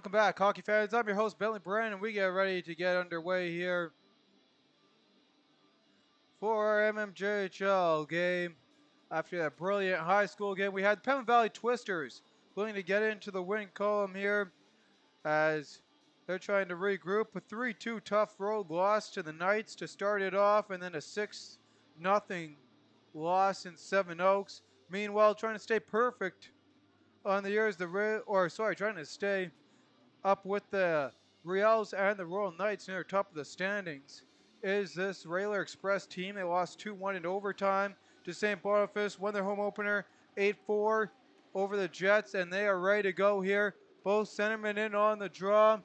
Welcome back, hockey fans. I'm your host, Bentley Brand, and we get ready to get underway here for our MMJHL game. After that brilliant high school game, we had the Pemmon Valley Twisters looking to get into the win column here as they're trying to regroup. A 3-2 tough road loss to the Knights to start it off, and then a 6-0 loss in Seven Oaks. Meanwhile, trying to stay perfect on the years, trying to stay up with the Reals and the Royal Knights near the top of the standings is this Railer Express team. They lost 2-1 in overtime to St. Boniface, won their home opener 8-4 over the Jets, and they are ready to go here. Both centermen in on the draw.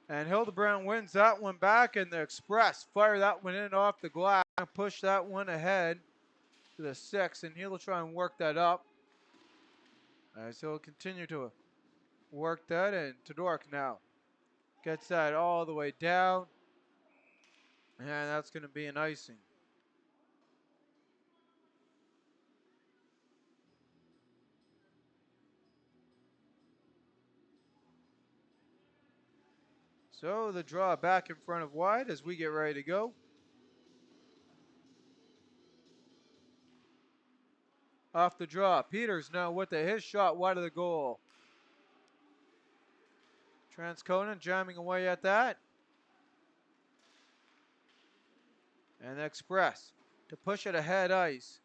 And Hildebrand wins that one back, and the Express fire that one in off the glass and push that one ahead to the 6, and he'll try and work that up. So he'll continue to work that, and Todoruk now gets that all the way down, and that's going to be an icing. So the draw back in front of wide as we get ready to go. Off the draw, Peters now with his shot wide of the goal. Transconan jamming away at that. And the Express to push it ahead ice.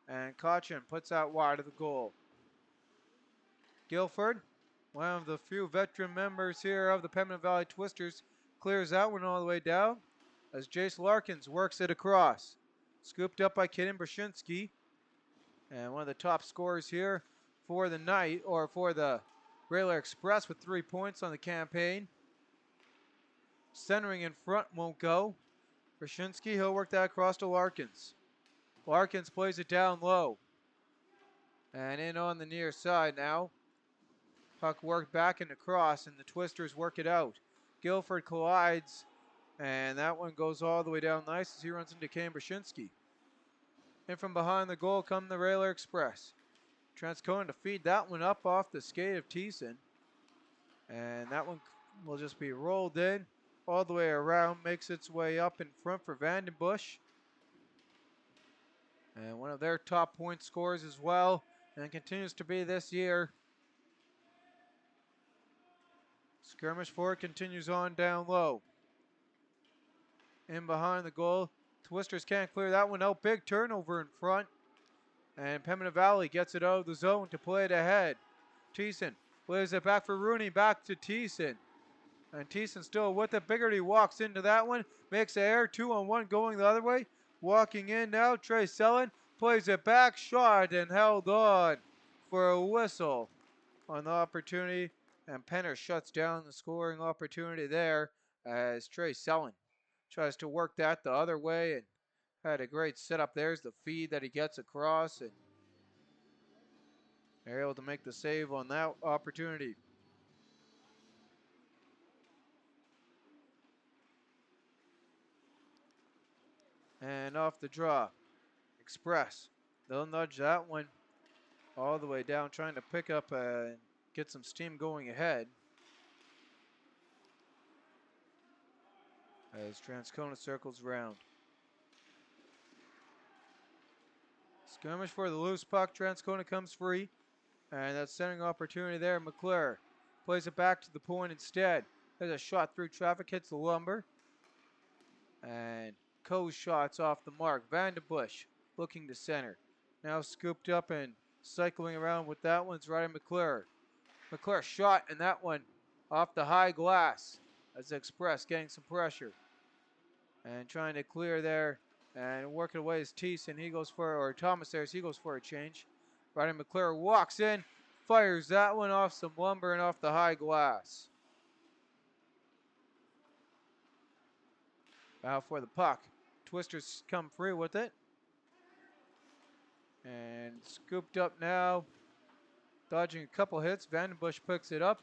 And Cochin puts out wide of the goal. Guilford, one of the few veteran members here of the Pembina Valley Twisters, clears that one all the way down as Jace Larkins works it across. Scooped up by Kaden Brzezinski. And one of the top scorers here for the Railer Express with 3 points on the campaign. Centering in front won't go. Brzezinski, he'll work that across to Larkins. Larkins plays it down low. And in on the near side now. Puck worked back and across, and the Twisters work it out. Guilford collides, and that one goes all the way down nice as he runs into Kaden Brzezinski. And from behind the goal come the Railer Express. Transconan to feed that one up off the skate of Thiessen. And that one will just be rolled in all the way around, makes its way up in front for Vandenbush. And one of their top point scorers as well, and continues to be this year. Skirmish for it continues on down low. In behind the goal. Twisters can't clear that one out. Big turnover in front. And Pembina Valley gets it out of the zone to play it ahead. Thiessen plays it back for Rooney. Back to Thiessen. And Thiessen still with it. Biggerty walks into that one. Makes the air 2-on-1 going the other way. Walking in now. Trey Sellen plays it back. Shot and held on for a whistle on the opportunity. And Penner shuts down the scoring opportunity there as Trey Sellen tries to work that the other way and had a great setup. There's the feed that he gets across, and they're able to make the save on that opportunity. And off the draw, Express. They'll nudge that one all the way down, trying to pick up and get some steam going ahead. As Transcona circles round. Skirmish for the loose puck. Transcona comes free. And that centering opportunity there. McClure plays it back to the point instead. There's a shot through traffic, hits the lumber. And Coe's shots off the mark. Vandenbush looking to center. Now scooped up and cycling around with that one's Ryan McClure. McClure shot, and that one off the high glass as Express getting some pressure. And trying to clear there and working away is Thiessen. He goes for, or Thomas there, he goes for a change. Ryan McClure walks in, fires that one off some lumber and off the high glass. Now for the puck. Twisters come free with it. And scooped up now. Dodging a couple hits. Vandenbush picks it up.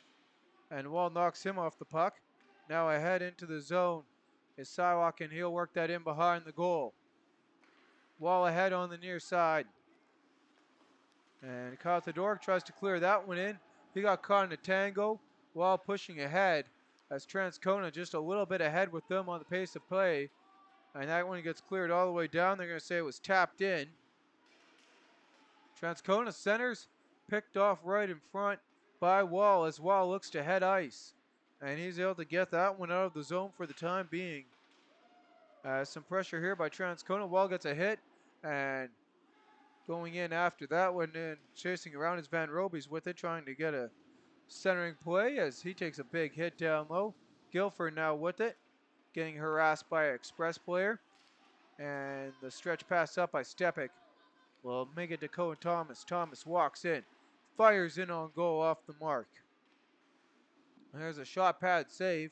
And Wall knocks him off the puck. Now ahead into the zone is Siwak, and he'll work that in behind the goal. Wall ahead on the near side. And Kyle Todoruk tries to clear that one in. He got caught in a tango. while pushing ahead as Transcona just a little bit ahead with them on the pace of play. And that one gets cleared all the way down. They're going to say it was tapped in. Transcona centers, picked off right in front by Wall as Wall looks to head ice. And he's able to get that one out of the zone for the time being. Some pressure here by Transcona. Wall gets a hit and going in after that one and chasing around is Van Robies with it, trying to get a centering play as he takes a big hit down low. Guilford now with it, getting harassed by an Express player. And the stretch pass up by Stepik will make it to Cohen Thomas. Thomas walks in, fires in on goal off the mark. There's a shot pad save.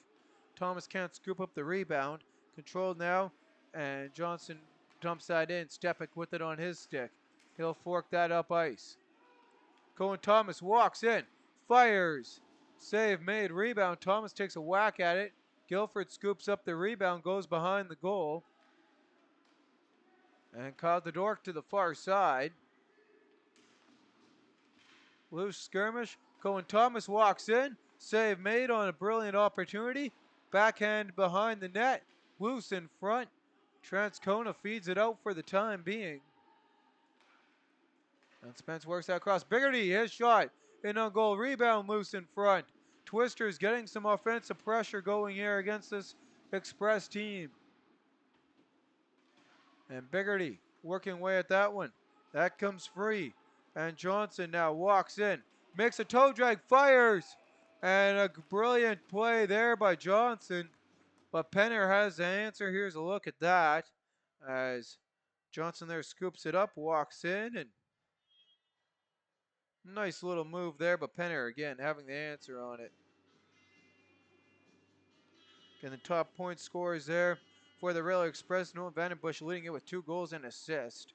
Thomas can't scoop up the rebound. Controlled now, and Johnson dumps that in. Stepik with it on his stick. He'll fork that up ice. Cohen Thomas walks in, fires. Save made, rebound. Thomas takes a whack at it. Guilford scoops up the rebound, goes behind the goal. And Kyle Dork to the far side. Loose skirmish. Cohen Thomas walks in. Save made on a brilliant opportunity. Backhand behind the net. Loose in front. Transcona feeds it out for the time being. And Spence works that across. Biggerty, his shot. In on goal. Rebound loose in front. Twisters getting some offensive pressure going here against this Express team. And Biggerty working away at that one. That comes free. And Johnson now walks in. Makes a toe drag, fires. And a brilliant play there by Johnson. But Penner has the answer. Here's a look at that. As Johnson there scoops it up, walks in, and nice little move there. But Penner again having the answer on it. And the top point scorers there for the Rail Express. Noah Vandenbush leading it with 2 goals and assist.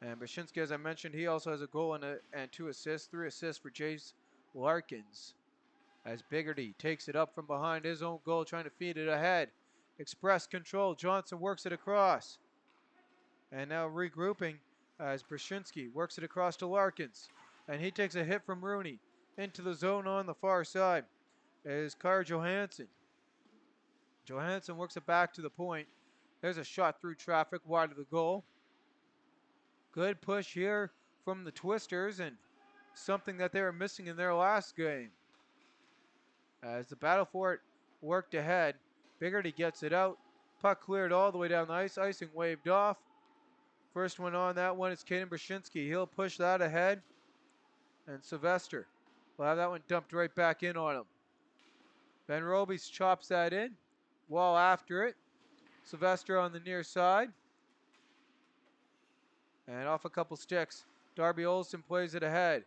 And Brzezinski, as I mentioned, he also has a goal and 2 assists. 3 assists for Jace Larkins. As Biggerty takes it up from behind his own goal, trying to feed it ahead. Express control. Johnson works it across. And now regrouping as Brzezinski works it across to Larkins. And he takes a hit from Rooney. Into the zone on the far side is Kara Johansson. Johansson works it back to the point. There's a shot through traffic wide of the goal. Good push here from the Twisters, and something that they were missing in their last game. As the battle for it worked ahead, Biggerty gets it out. Puck cleared all the way down the ice. Icing waved off. First one on that one is Kaden Brzezinski. He'll push that ahead. And Sylvester will have that one dumped right back in on him. Van Robies chops that in. Wall after it. Sylvester on the near side. And off a couple sticks. Darby Olsen plays it ahead.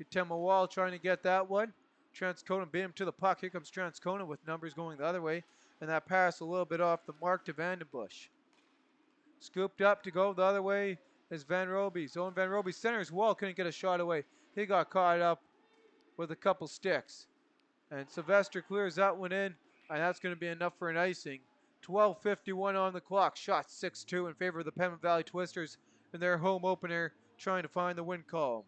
Katema Wall trying to get that one. Transcona beat him to the puck. Here comes Transcona with numbers going the other way. And that pass a little bit off the mark to Vandenbush. Scooped up to go the other way is Van Robies. Owen Van Robies centers. Wall couldn't get a shot away. He got caught up with a couple sticks. And Sylvester clears that one in. And that's going to be enough for an icing. 12:51 on the clock. Shot 6-2 in favor of the Pemmon Valley Twisters in their home opener, trying to find the win column.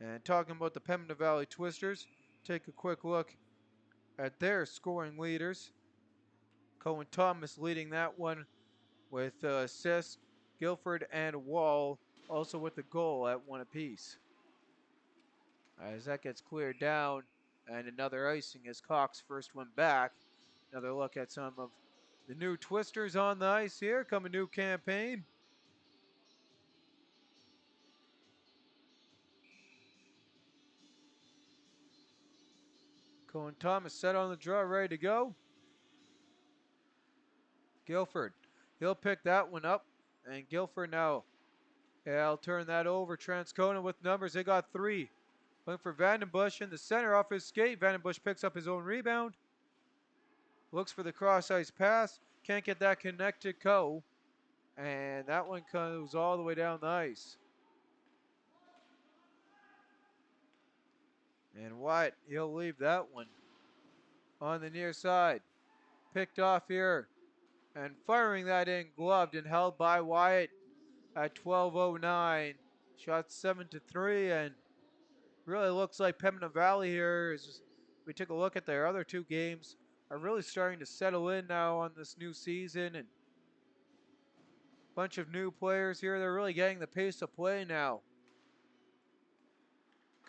And talking about the Pembina Valley Twisters, take a quick look at their scoring leaders. Cohen Thomas leading that one with assists. Guilford and Wall also with the goal at 1 apiece. As that gets cleared down, and another icing as Cox first one back. Another look at some of the new Twisters on the ice here. Come a new campaign. Cohen Thomas set on the draw, ready to go. Guilford, he'll pick that one up. And Guilford now, I'll turn that over. Transcona with numbers, they got 3. Looking for Vandenbush in the center off his skate. Vandenbush picks up his own rebound. Looks for the cross ice pass. Can't get that connected co. And that one goes all the way down the ice. And Wyatt, he'll leave that one on the near side. Picked off here. And firing that in, gloved and held by Wyatt at 12:09. Shot 7-3, and Really looks like Pembina Valley here, as we took a look at their other two games, are really starting to settle in now on this new season, and a bunch of new players here. They're really getting the pace of play now.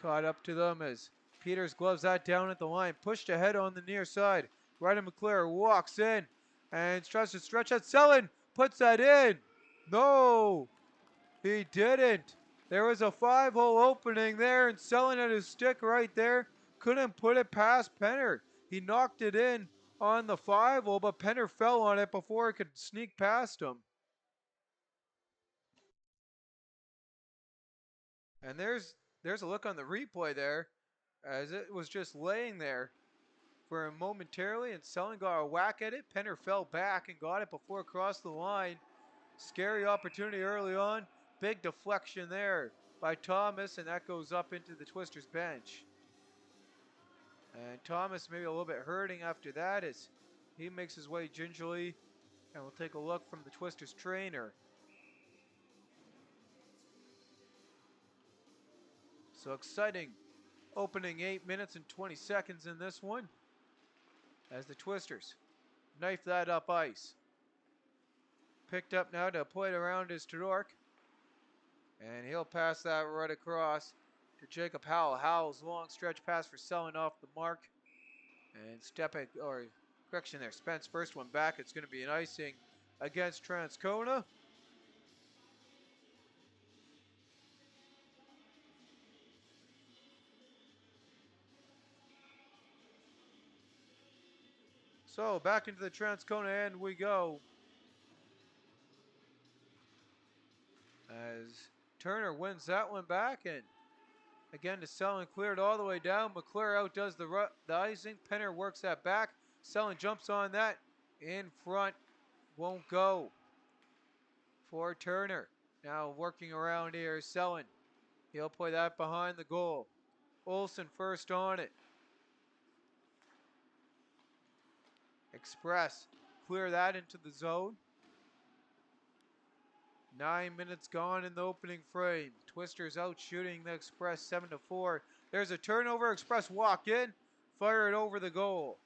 Caught up to them as Peters gloves that down at the line, pushed ahead on the near side. Ryder McClure walks in and tries to stretch that. Selin puts that in. No, he didn't. There was a 5-hole opening there, and Selin had his stick right there. Couldn't put it past Penner. He knocked it in on the 5-hole, but Penner fell on it before it could sneak past him. And there's a look on the replay there, as it was just laying there for him momentarily, and Selin got a whack at it. Penner fell back and got it before it crossed the line. Scary opportunity early on. Big deflection there by Thomas, and that goes up into the Twisters bench. And Thomas maybe a little bit hurting after that as he makes his way gingerly. And we'll take a look from the Twisters trainer. So exciting opening 8 minutes and 20 seconds in this one, as the Twisters knife that up ice. Picked up now to play it around is Todork. And he'll pass that right across to Jacob Howell. Howell's long stretch pass for Selin off the mark. And Stepek, or correction there, Spence first one back. It's going to be an icing against Transcona. So back into the Transcona end we go. As Turner wins that one back, and again to Selin, cleared all the way down. McClure outdoes the icing. Penner works that back. Selin jumps on that. In front, won't go for Turner. Now working around here, Selin. He'll play that behind the goal. Olsen first on it. Express clear that into the zone. 9 minutes gone in the opening frame. Twisters out shooting the Express 7-4. There's a turnover. Express walk in, fire it over the goal.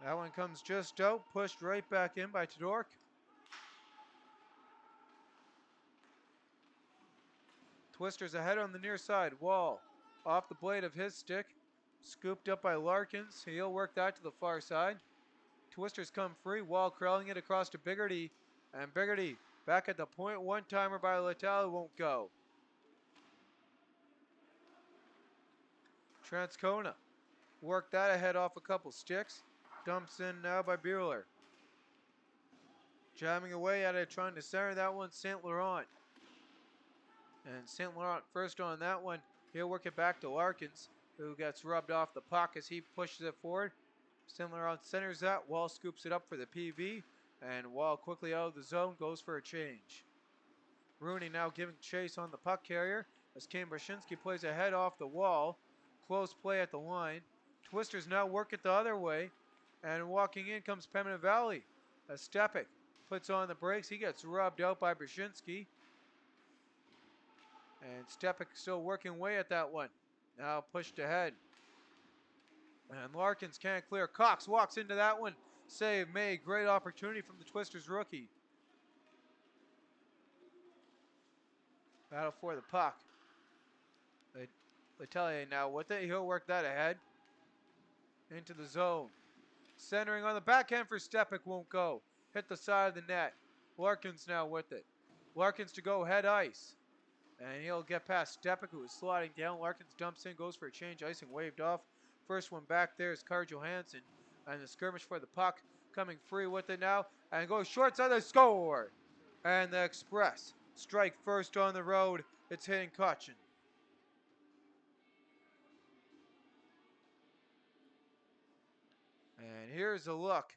That one comes just out, pushed right back in by Todork. Twisters ahead on the near side. Wall off the blade of his stick. Scooped up by Larkins. He'll work that to the far side. Twisters come free. Wall crawling it across to Biggerty. And Biggerty back at the point. One-timer by Letale won't go. Transcona work that ahead off a couple sticks. Dumps in now by Bueller. Jamming away at it, trying to center that one, St. Laurent. And St. Laurent first on that one. He'll work it back to Larkins, who gets rubbed off the puck as he pushes it forward. St. Laurent centers that. Wall scoops it up for the PV. And Wall quickly out of the zone, goes for a change. Rooney now giving chase on the puck carrier as Kane Brashinsky plays ahead off the wall. Close play at the line. Twisters now work it the other way. And walking in comes Pembina Valley as Stepek puts on the brakes. He gets rubbed out by Brashinsky. And Stepek still working away at that one. Now pushed ahead. And Larkins can't clear. Cox walks into that one. Save made. Great opportunity from the Twisters rookie. Battle for the puck. Letelier now with it. He'll work that ahead. Into the zone. Centering on the backhand for Stepek won't go. Hit the side of the net. Larkins now with it. Larkins to go head ice. And he'll get past Stepek, who is sliding down. Larkins dumps in, goes for a change. Icing waved off. First one back there is Carl Johansson. And the skirmish for the puck. Coming free with it now. And goes short side, they score! And the Express strike first on the road. It's hitting Cochin. And here's a look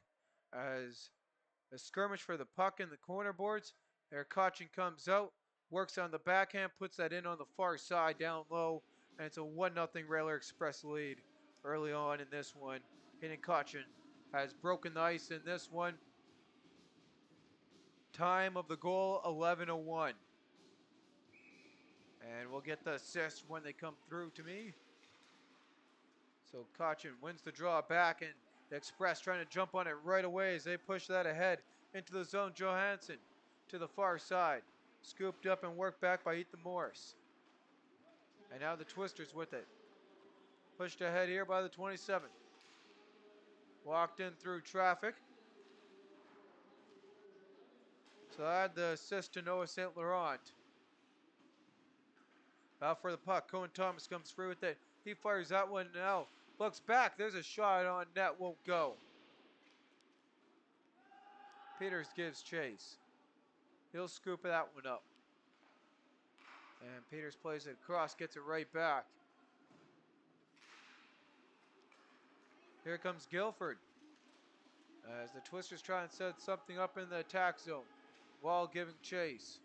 as the skirmish for the puck in the corner boards. There Cochin comes out, works on the backhand, puts that in on the far side down low, and it's a 1-0 Railway Express lead early on in this one. Hitting Cochin has broken the ice in this one. Time of the goal, 11:01. And we'll get the assist when they come through to me. So Kachin wins the draw back, and the Express trying to jump on it right away as they push that ahead into the zone. Johansson to the far side. Scooped up and worked back by Ethan Morris. And now the Twisters with it. Pushed ahead here by the 27. Walked in through traffic. So I had the assist to Noah St. Laurent. Out for the puck. Cohen Thomas comes through with it. He fires that one now. Looks back. There's a shot on net. Won't go. Peters gives chase. He'll scoop that one up. And Peters plays it across. Gets it right back. Here comes Guilford. As the Twisters try and set something up in the attack zone. Wall giving chase.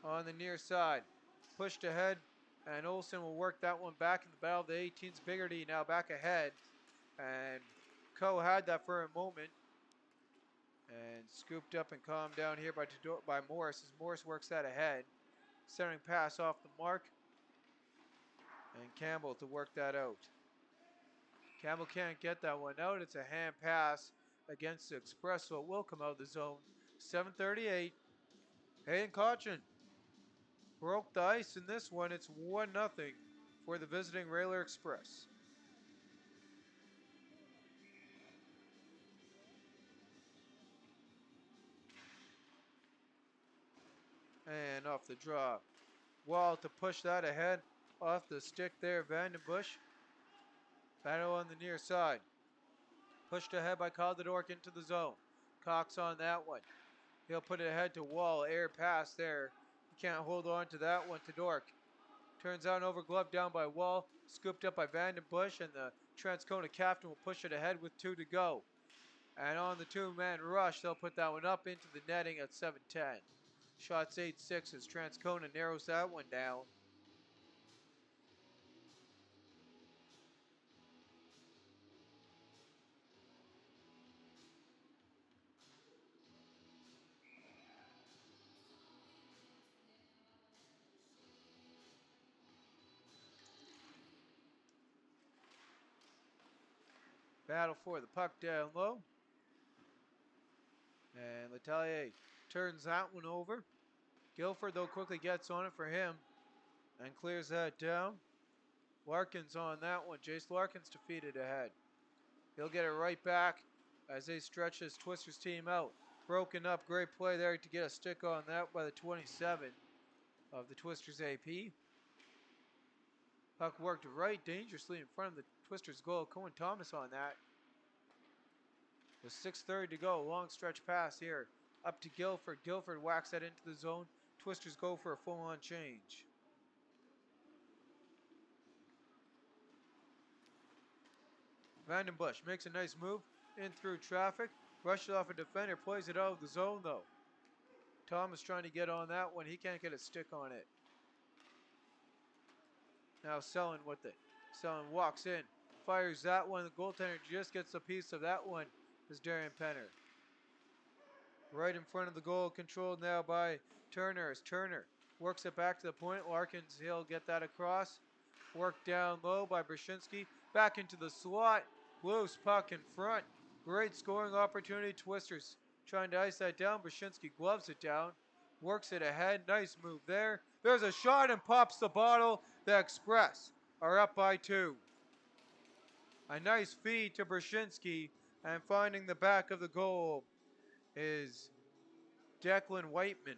On the near side. Pushed ahead. And Olsen will work that one back in the battle of the 18s. Biggerty now back ahead. And Coe had that for a moment. And scooped up and calmed down here by Morris as Morris works that ahead. Centering pass off the mark. And Campbell to work that out. Campbell can't get that one out. It's a hand pass against the Express, so it will come out of the zone. 7:38. Hayden Cauchin broke the ice in this one. It's 1-0 for the visiting Railer Express. And off the draw. Wall to push that ahead. Off the stick there, Vandenbush. Battle on the near side. Pushed ahead by Caldedork into the zone. Cox on that one. He'll put it ahead to Wall. Air pass there. He can't hold on to that one to Dork. Turns out over glove down by Wall. Scooped up by Vandenbush, and the Transcona captain will push it ahead with 2 to go. And on the 2-man rush, they'll put that one up into the netting at 7:10. Shots 8-6 as Transcona narrows that one down. Battle for the puck down low. And Letelier turns that one over. Guilford, though, quickly gets on it for him and clears that down. Larkins on that one. Jace Larkins defeated ahead. He'll get it right back as they stretch his Twisters team out. Broken up, great play there to get a stick on that by the 27 of the Twisters AP. Puck worked right dangerously in front of the Twisters goal. Cohen Thomas on that. With 6:30 to go, long stretch pass here. Up to Guilford. Guilford whacks that into the zone. Twisters go for a full-on change. Vandenbush makes a nice move in through traffic. Rushes off a defender, plays it out of the zone though. Thomas trying to get on that one. He can't get a stick on it. Now Selin with it. Selin walks in, fires that one. The goaltender just gets a piece of that one as Darian Penner. Right in front of the goal, controlled now by Turner as Turner works it back to the point. Larkins, he'll get that across. Worked down low by Brzezinski. Back into the slot. Loose puck in front. Great scoring opportunity. Twisters trying to ice that down. Brzezinski gloves it down. Works it ahead. Nice move there. There's a shot and pops the bottle. The Express are up by 2. A nice feed to Brzezinski, and finding the back of the goal is Declan Whiteman.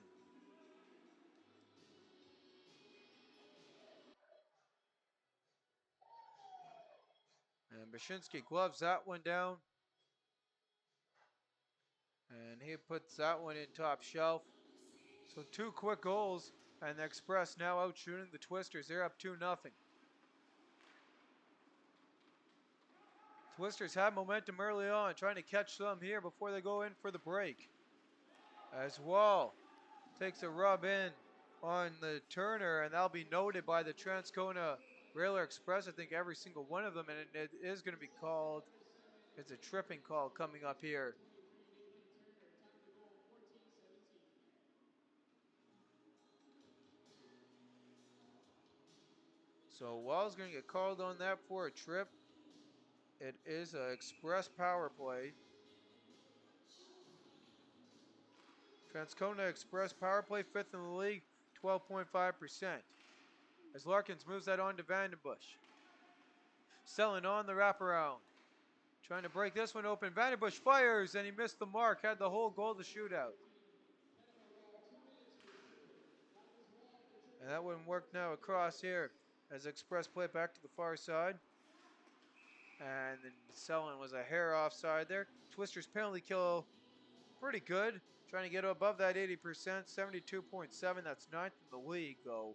And Brzezinski gloves that one down. And he puts that one in top shelf. So 2 quick goals, and the Express now out shooting the Twisters. They're up 2-0. Twisters have momentum early on, trying to catch some here before they go in for the break. As Wall takes a rub in on the Turner, and that'll be noted by the Transcona Railer Express. I think every single one of them, and it is going to be called. It's a tripping call coming up here. So Wall's going to get called on that for a trip. It is an express power play. Transcona Express power play, 5th in the league, 12.5%. As Larkins moves that on to Vandenbush. Selling on the wraparound. Trying to break this one open. Vandenbush fires and he missed the mark. Had the whole goal to shootout. And that wouldn't work now across here. As Express play back to the far side. And then Selling was a hair offside there. Twister's penalty kill, pretty good. Trying to get above that 80%, 72.7. That's 9th in the league though.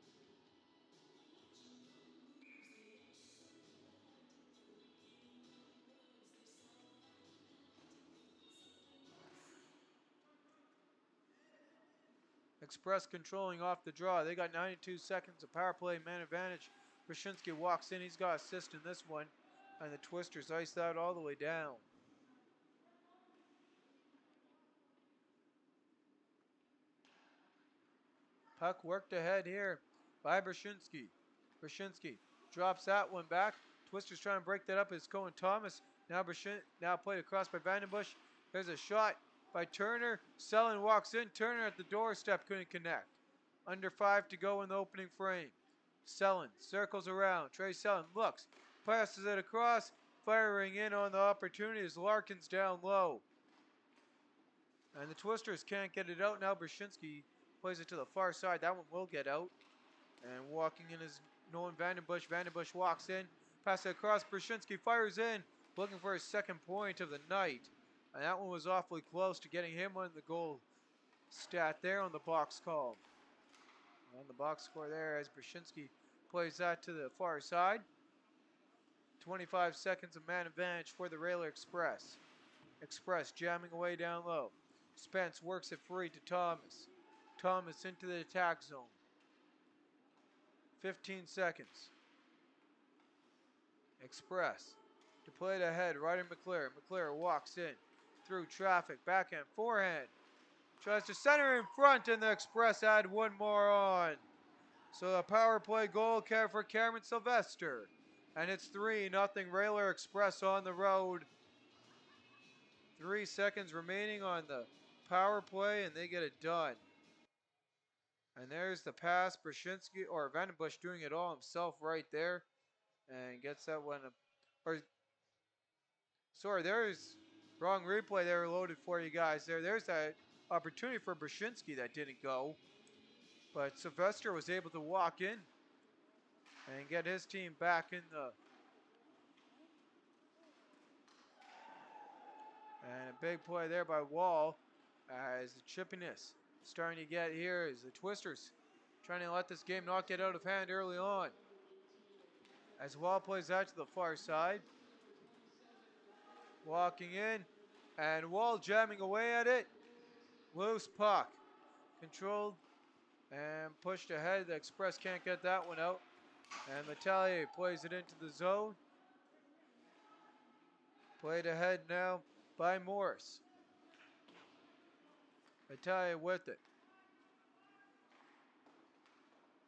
Express controlling off the draw. They got 92 seconds of power play, man advantage. Brzezinski walks in. He's got assist in this one. And the Twisters ice that all the way down. Puck worked ahead here by Brzezinski. Brzezinski drops that one back. Twisters trying to break that up as Cohen Thomas. Now played across by Vandenbush. There's a shot by Turner. Selling walks in. Turner at the doorstep couldn't connect. Under 5 to go in the opening frame. Selling circles around. Trey Selling looks, passes it across, firing in on the opportunity as Larkins down low. And the Twisters can't get it out. Now Brzezinski plays it to the far side. That one will get out. And walking in is Nolan Vandenbush. Vandenbush walks in, passes it across. Brzezinski fires in, looking for his second point of the night. And that one was awfully close to getting him on the goal stat there on the box call. On the box score there as Brzezinski plays that to the far side. 25 seconds of man advantage for the Railer Express. Express jamming away down low. Spence works it free to Thomas. Thomas into the attack zone. 15 seconds. Express to play it ahead. Ryder McClure. McClure walks in through traffic. Backhand, forehand. Tries to center in front, and the Express add one more on. So the power play goal for Cameron Sylvester. And it's 3-0 Railer Express on the road. 3 seconds remaining on the power play, and they get it done. And there's the pass. Brzezinski, or Vandenbush doing it all himself right there. And gets that one. Sorry, there's wrong replay there loaded for you guys there. There's that opportunity for Brzezinski that didn't go. But Sylvester was able to walk in and get his team back in the... And a big play there by Wall as the chippiness starting to get here as the Twisters trying to let this game not get out of hand early on. As Wall plays out to the far side. Walking in and Wall jamming away at it. Loose puck. Controlled and pushed ahead. The Express can't get that one out. And Metalier plays it into the zone. Played ahead now by Morris. Metalier with it.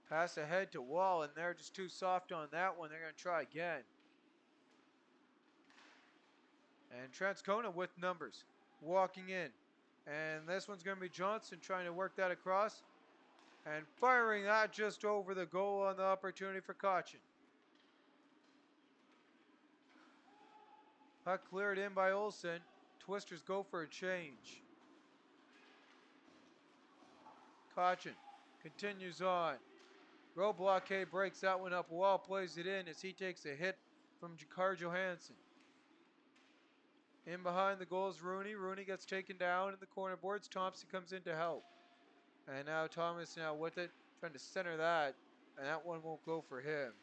Pass ahead to Wall, and they're just too soft on that one. They're going to try again. And Transcona with numbers. Walking in. And this one's going to be Johnson trying to work that across. And firing that just over the goal on the opportunity for Cochin. Puck cleared in by Olsen. Twisters go for a change. Cochin continues on. Row blockade breaks that one up. Wall plays it in as he takes a hit from Jakar Johansson. In behind the goals, Rooney. Rooney gets taken down in the corner boards. Thompson comes in to help. And now Thomas now with it, trying to center that. And that one won't go for him.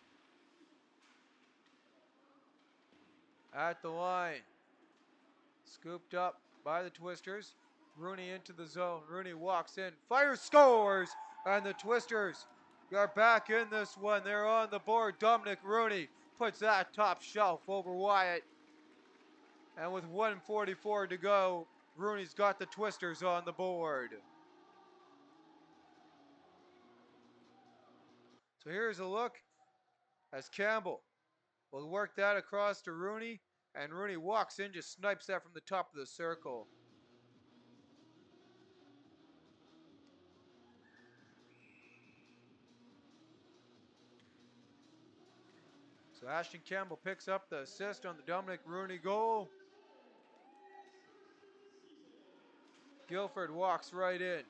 At the line. Scooped up by the Twisters. Rooney into the zone. Rooney walks in, fires, scores! And the Twisters are back in this one. They're on the board. Dominic Rooney puts that top shelf over Wyatt. And with 1:44 to go, Rooney's got the Twisters on the board. So here's a look as Campbell will work that across to Rooney, and Rooney walks in, just snipes that from the top of the circle. So Ashton Campbell picks up the assist on the Dominic Rooney goal. Guilford walks right in.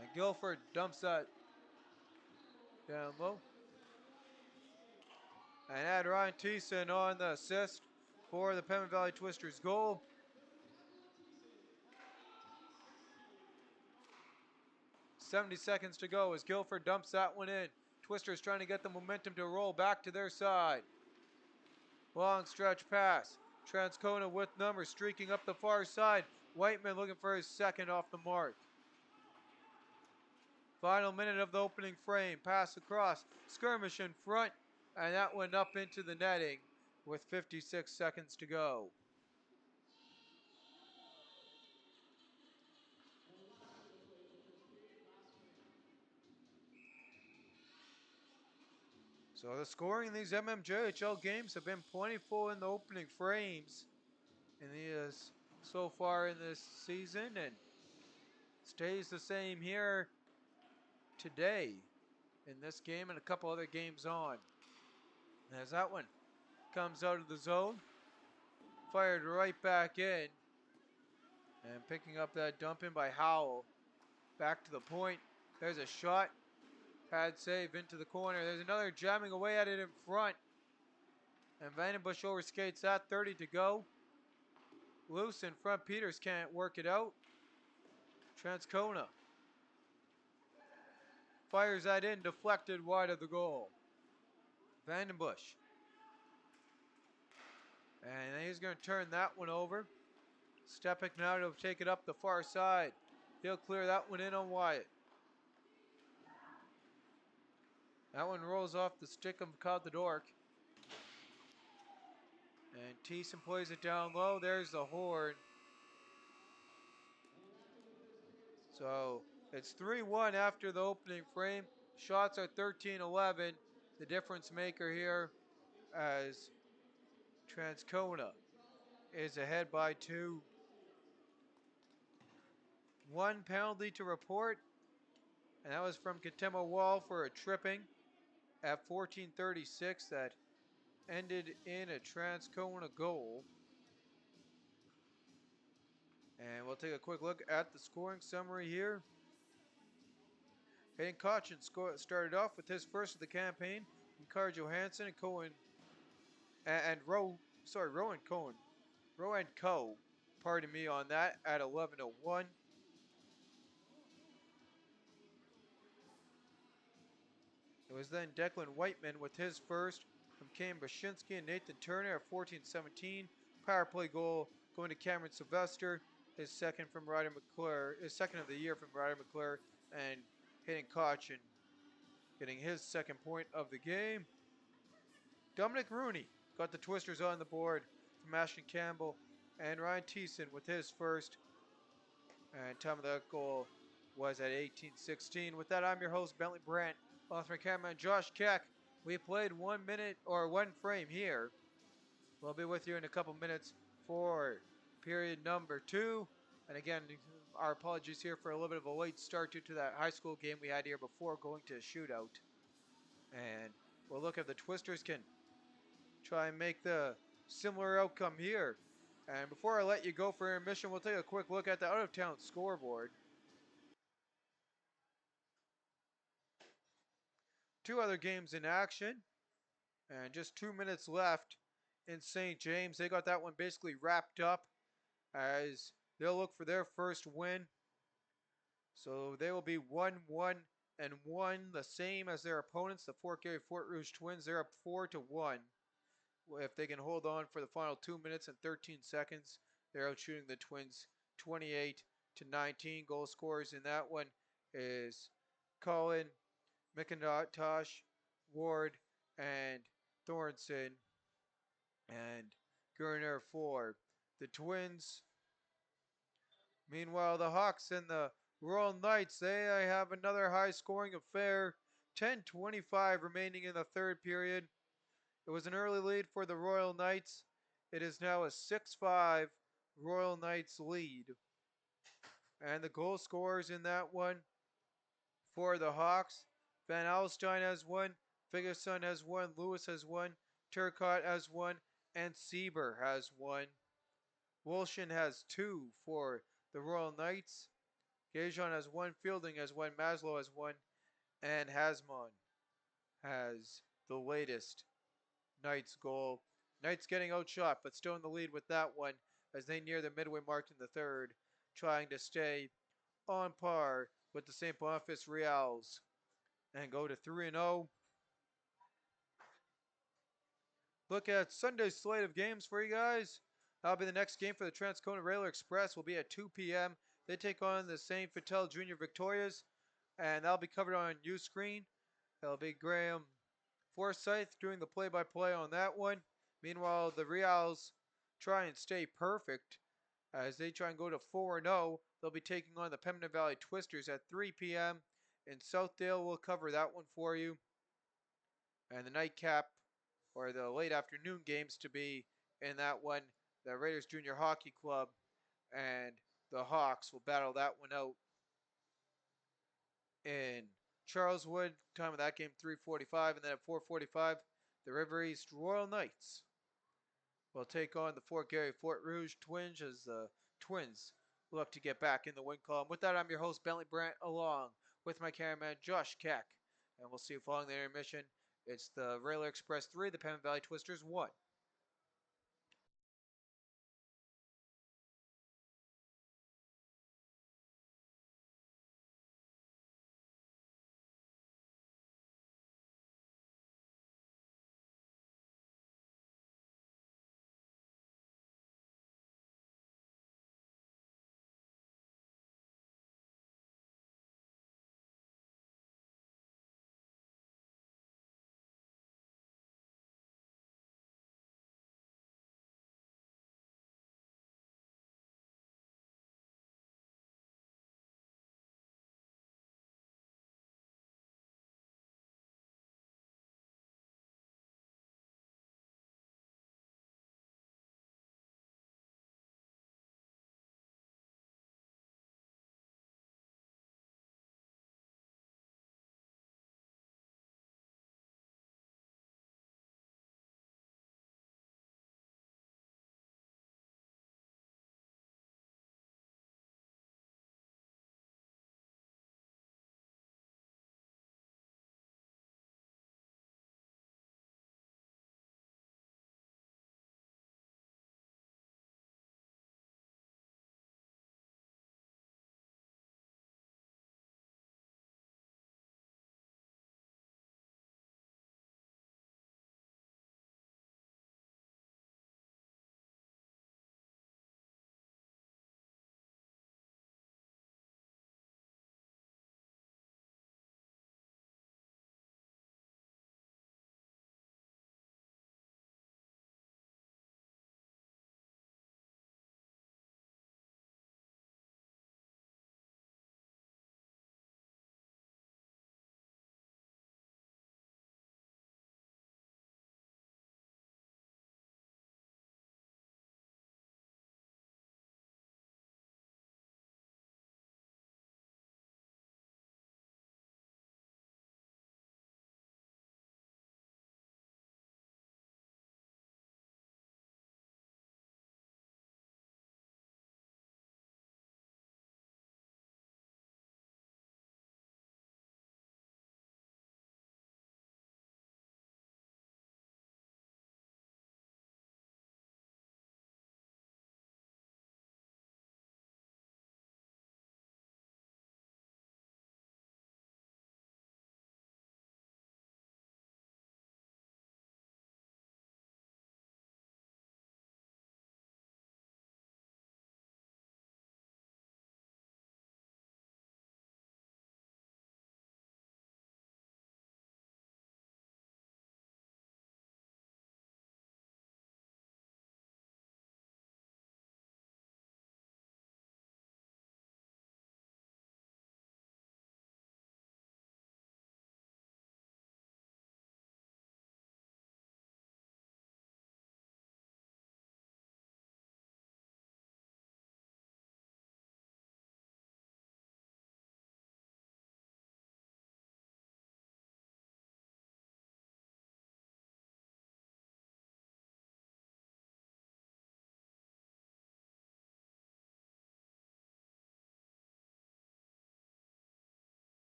And Guilford dumps that down low. And add Ryan Thiessen on the assist for the Pemmon Valley Twisters goal. .70 seconds to go as Guilford dumps that one in. Twisters trying to get the momentum to roll back to their side. Long stretch pass. Transcona with numbers streaking up the far side. Whiteman looking for his second off the mark. Final minute of the opening frame. Pass across. Skirmish in front. And that went up into the netting with 56 seconds to go. So the scoring in these MMJHL games have been plentiful in the opening frames in these so far in this season, and stays the same here today in this game and a couple other games on. As that one comes out of the zone, fired right back in, and picking up that dump in by Howell. Back to the point. There's a shot. Pad save into the corner. There's another jamming away at it in front. And Vandenbush overskates that. 30 to go. Loose in front. Peters can't work it out. Transcona fires that in. Deflected wide of the goal. Vandenbush. And he's going to turn that one over. Stepik now to take it up the far side. He'll clear that one in on Wyatt. That one rolls off the stick of Kaldadork. And Thiessen plays it down low. There's the horn. So it's 3-1 after the opening frame. Shots are 13-11. The difference maker here as Transcona is ahead by 2. One penalty to report, and that was from Katema Wall for a tripping at 14:36 that ended in a Transcona goal. And we'll take a quick look at the scoring summary here. Hayden Cochin started off with his first of the campaign. Carl Johansson and Cohen Rowan Cohen. Rowan Coe, pardon me on that, at 11:01. It was then Declan Whiteman with his first from Cam Brashinsky and Nathan Turner at 14:17. Power play goal going to Cameron Sylvester, his second from Ryder McClure, his second of the year from Ryder McClure, and Hayden Cochin getting his second point of the game. Dominic Rooney got the Twisters on the board from Ashton Campbell, and Ryan Thiessen with his first. And time of that goal was at 18:16. With that, I'm your host, Bentley Brandt. Off my cameraman, Josh Keck. We played 1 minute or one frame here. We'll be with you in a couple minutes for period number 2. And again, our apologies here for a little bit of a late start due to that high school game we had here before going to a shootout. And we'll look if the Twisters can try and make the similar outcome here. And before I let you go for intermission, we'll take a quick look at the out-of-town scoreboard. 2 other games in action, and just 2 minutes left in St. James. They got that one basically wrapped up as they'll look for their first win. So they will be 1-1-1, the same as their opponents, the Fort Garry Fort Rouge Twins. They're up 4-1. If they can hold on for the final 2 minutes and 13 seconds, they're outshooting the Twins 28-19. Goal scorers in that one is Colin, McIntosh, Ward, and Thornton, and Gurner for the Twins. Meanwhile, the Hawks and the Royal Knights, they have another high scoring affair. 10:25 remaining in the third period. It was an early lead for the Royal Knights. It is now a 6-5 Royal Knights lead. And the goal scorers in that one for the Hawks. Van Alstyne has one, Figerson has one, Lewis has one, Turcotte has one, and Sieber has one. Wolshin has two for the Royal Knights. Gajon has one, Fielding has one, Maslow has one, and Hasmon has the latest Knights goal. Knights getting outshot, but still in the lead with that one as they near the midway mark in the third, trying to stay on par with the St. Boniface Reals and go to 3-0. Look at Sunday's slate of games for you guys. That'll be the next game for the Transcona Railer Express. Will be at 2 p.m. They take on the St. Vital Junior Victorias, and that'll be covered on U-Screen. That'll be Graham Forsyth doing the play-by-play on that one. Meanwhile, the Reals try and stay perfect as they try and go to 4-0. They'll be taking on the Pembina Valley Twisters at 3 p.m. in Southdale. We'll cover that one for you. And the nightcap, or the late afternoon games to be in that one, the Raiders Junior Hockey Club and the Hawks will battle that one out in Charleswood. Time of that game 3:45, and then at 4:45, the River East Royal Knights will take on the Fort Garry Fort Rouge Twins as the Twins look to get back in the win column. With that, I'm your host Bentley Brandt, along with my cameraman Josh Keck, and we'll see you following the intermission. It's the Railer Express 3, the Pembina Valley Twisters 1.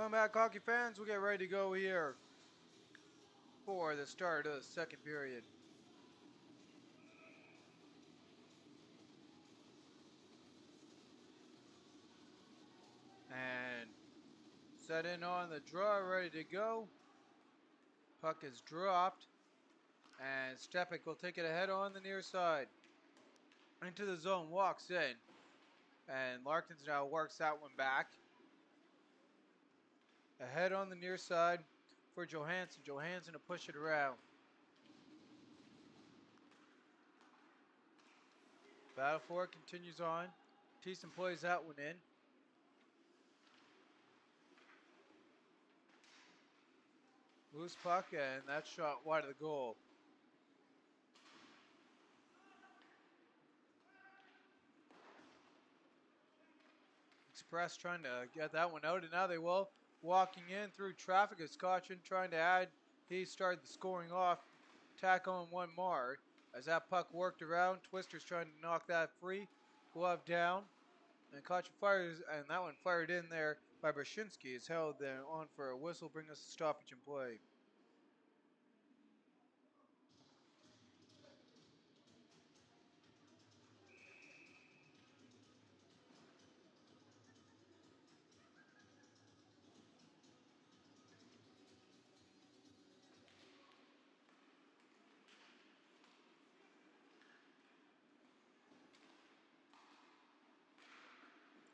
Welcome back, hockey fans. We'll get ready to go here for the start of the second period. And set in on the draw, ready to go. Puck is dropped. And Stepik will take it ahead on the near side. Into the zone, walks in. And Larkins now works that one back. Ahead on the near side for Johansson. Johansson to push it around. Battle for it continues on. Thiessen plays that one in. Loose puck, and that shot wide of the goal. Express trying to get that one out, and now they will. Walking in through traffic is Caution trying to add. He started the scoring off. Tack on one more. As that puck worked around, Twister's trying to knock that free. Glove down. And Caution fires, and that one fired in there by Brashinsky is held there on for a whistle, bring us a stoppage in play.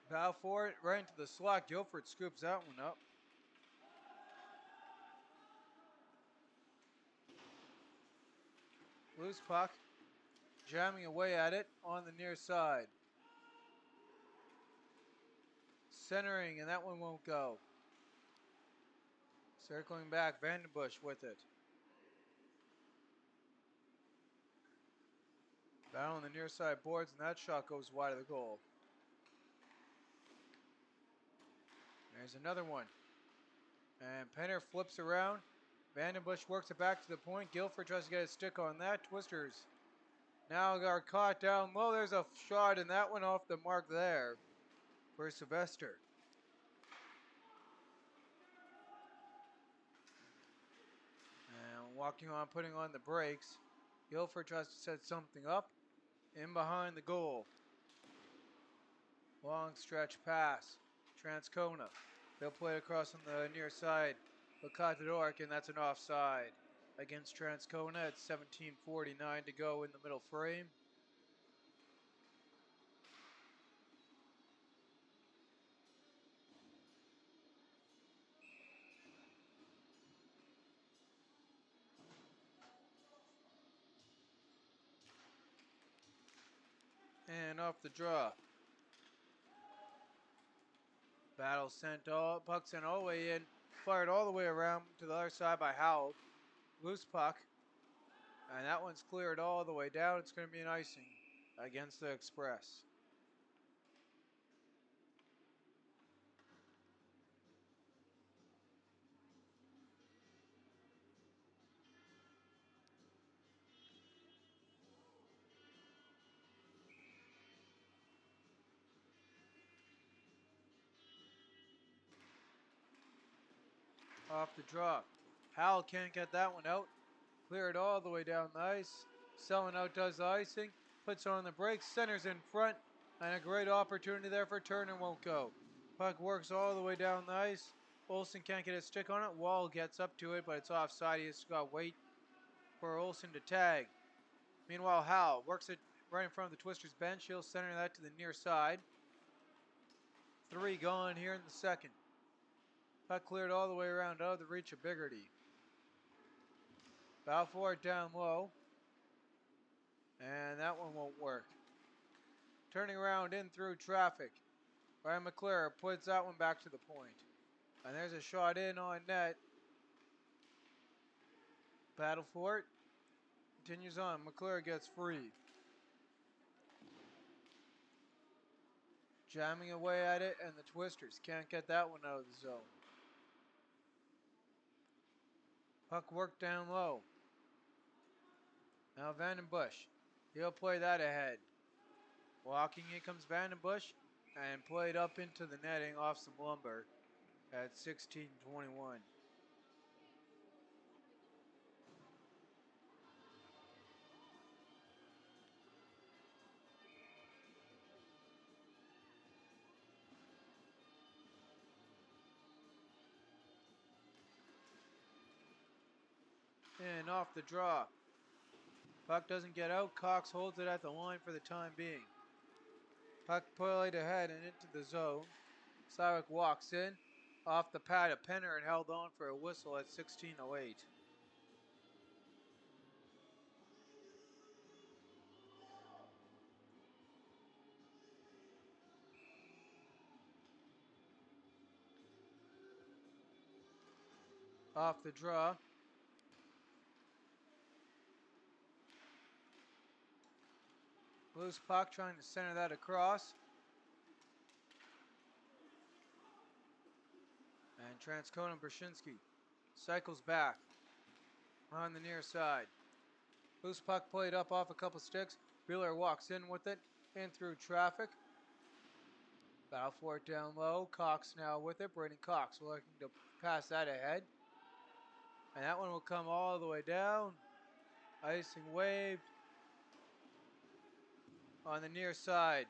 Battle for it, right into the slot. Guilford scoops that one up. Loose puck, jamming away at it on the near side. Centering, and that one won't go. Circling back, Vandenbush with it. Battle on the near side boards, and that shot goes wide of the goal. There's another one. And Penner flips around. Vandenbush works it back to the point. Guilford tries to get a stick on that. Twisters now are caught down low. There's a shot, and that one off the mark there for Sylvester. And walking on, putting on the brakes. Guilford tries to set something up. In behind the goal. Long stretch pass. Transcona. They'll play it across on the near side. Lakatadork, and that's an offside against Transcona at 17:49 to go in the middle frame. And off the draw. Battle sent all, puck sent all the way in. Fired all the way around to the other side by Howell. Loose puck. And that one's cleared all the way down. It's going to be an icing against the Express. Off the draw. Howell can't get that one out. Clear it all the way down the ice. Selling out does the icing. Puts on the brakes. Centers in front. And a great opportunity there for Turner, won't go. Puck works all the way down the ice. Olsen can't get a stick on it. Wall gets up to it, but it's offside. He's got to wait for Olsen to tag. Meanwhile, Howell works it right in front of the Twisters bench. He'll center that to the near side. 3 gone here in the second. Puck cleared all the way around out of the reach of Biggerty. Battle for it down low. And that one won't work. Turning around in through traffic. Ryan McClure puts that one back to the point. And there's a shot in on net. Battle for it. Continues on. McClure gets free. Jamming away at it, and the Twisters can't get that one out of the zone. Puck worked down low. Now Vandenbush. He'll play that ahead. Walking in comes Vandenbush and played up into the netting off some lumber. at 16-21. And off the draw. Puck doesn't get out. Cox holds it at the line for the time being. Puck played ahead and into the zone. Sarek walks in. Off the pad of Penner and held on for a whistle at 16:08. Off the draw. Loose puck trying to center that across. And Transcona Brzezinski cycles back on the near side. Loose puck played up off a couple sticks. Wheeler walks in with it, in through traffic. Battle for it down low. Cox now with it. Braden Cox looking to pass that ahead. And that one will come all the way down. Icing wave on the near side.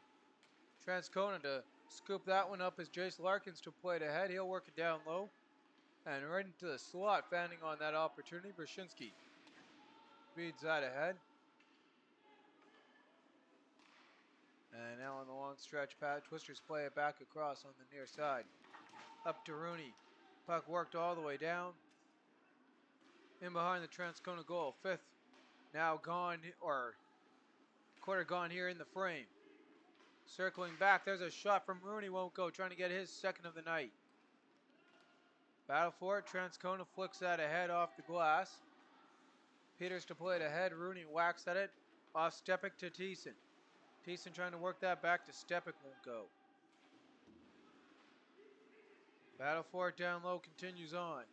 Transcona to scoop that one up as Jace Larkins to play it ahead. He'll work it down low. And right into the slot, fanning on that opportunity. Brzezinski feeds that ahead. And now on the long stretch, Pat Twisters play it back across on the near side. Up to Rooney. Puck worked all the way down. In behind the Transcona goal. Fifth now gone, or quarter gone here in the frame. Circling back, there's a shot from Rooney, won't go, trying to get his second of the night. Battle for it, Transcona flicks that ahead off the glass. Peters to play it ahead, Rooney whacks at it, off Stepik to Thiessen. Thiessen trying to work that back to Stepik, won't go. Battle for it down low continues on.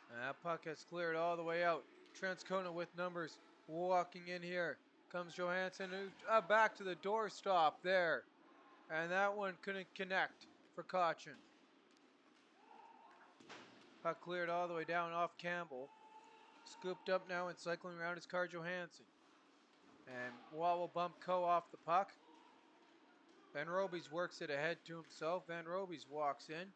And that puck has cleared all the way out. Transcona with numbers walking in here. Comes Johansson back to the doorstop there. And that one couldn't connect for Cochin. Puck cleared all the way down off Campbell. Scooped up now and cycling around is Carl Johansson. And Watt will bump Coe off the puck. Van Robies works it ahead to himself. Van Robies walks in.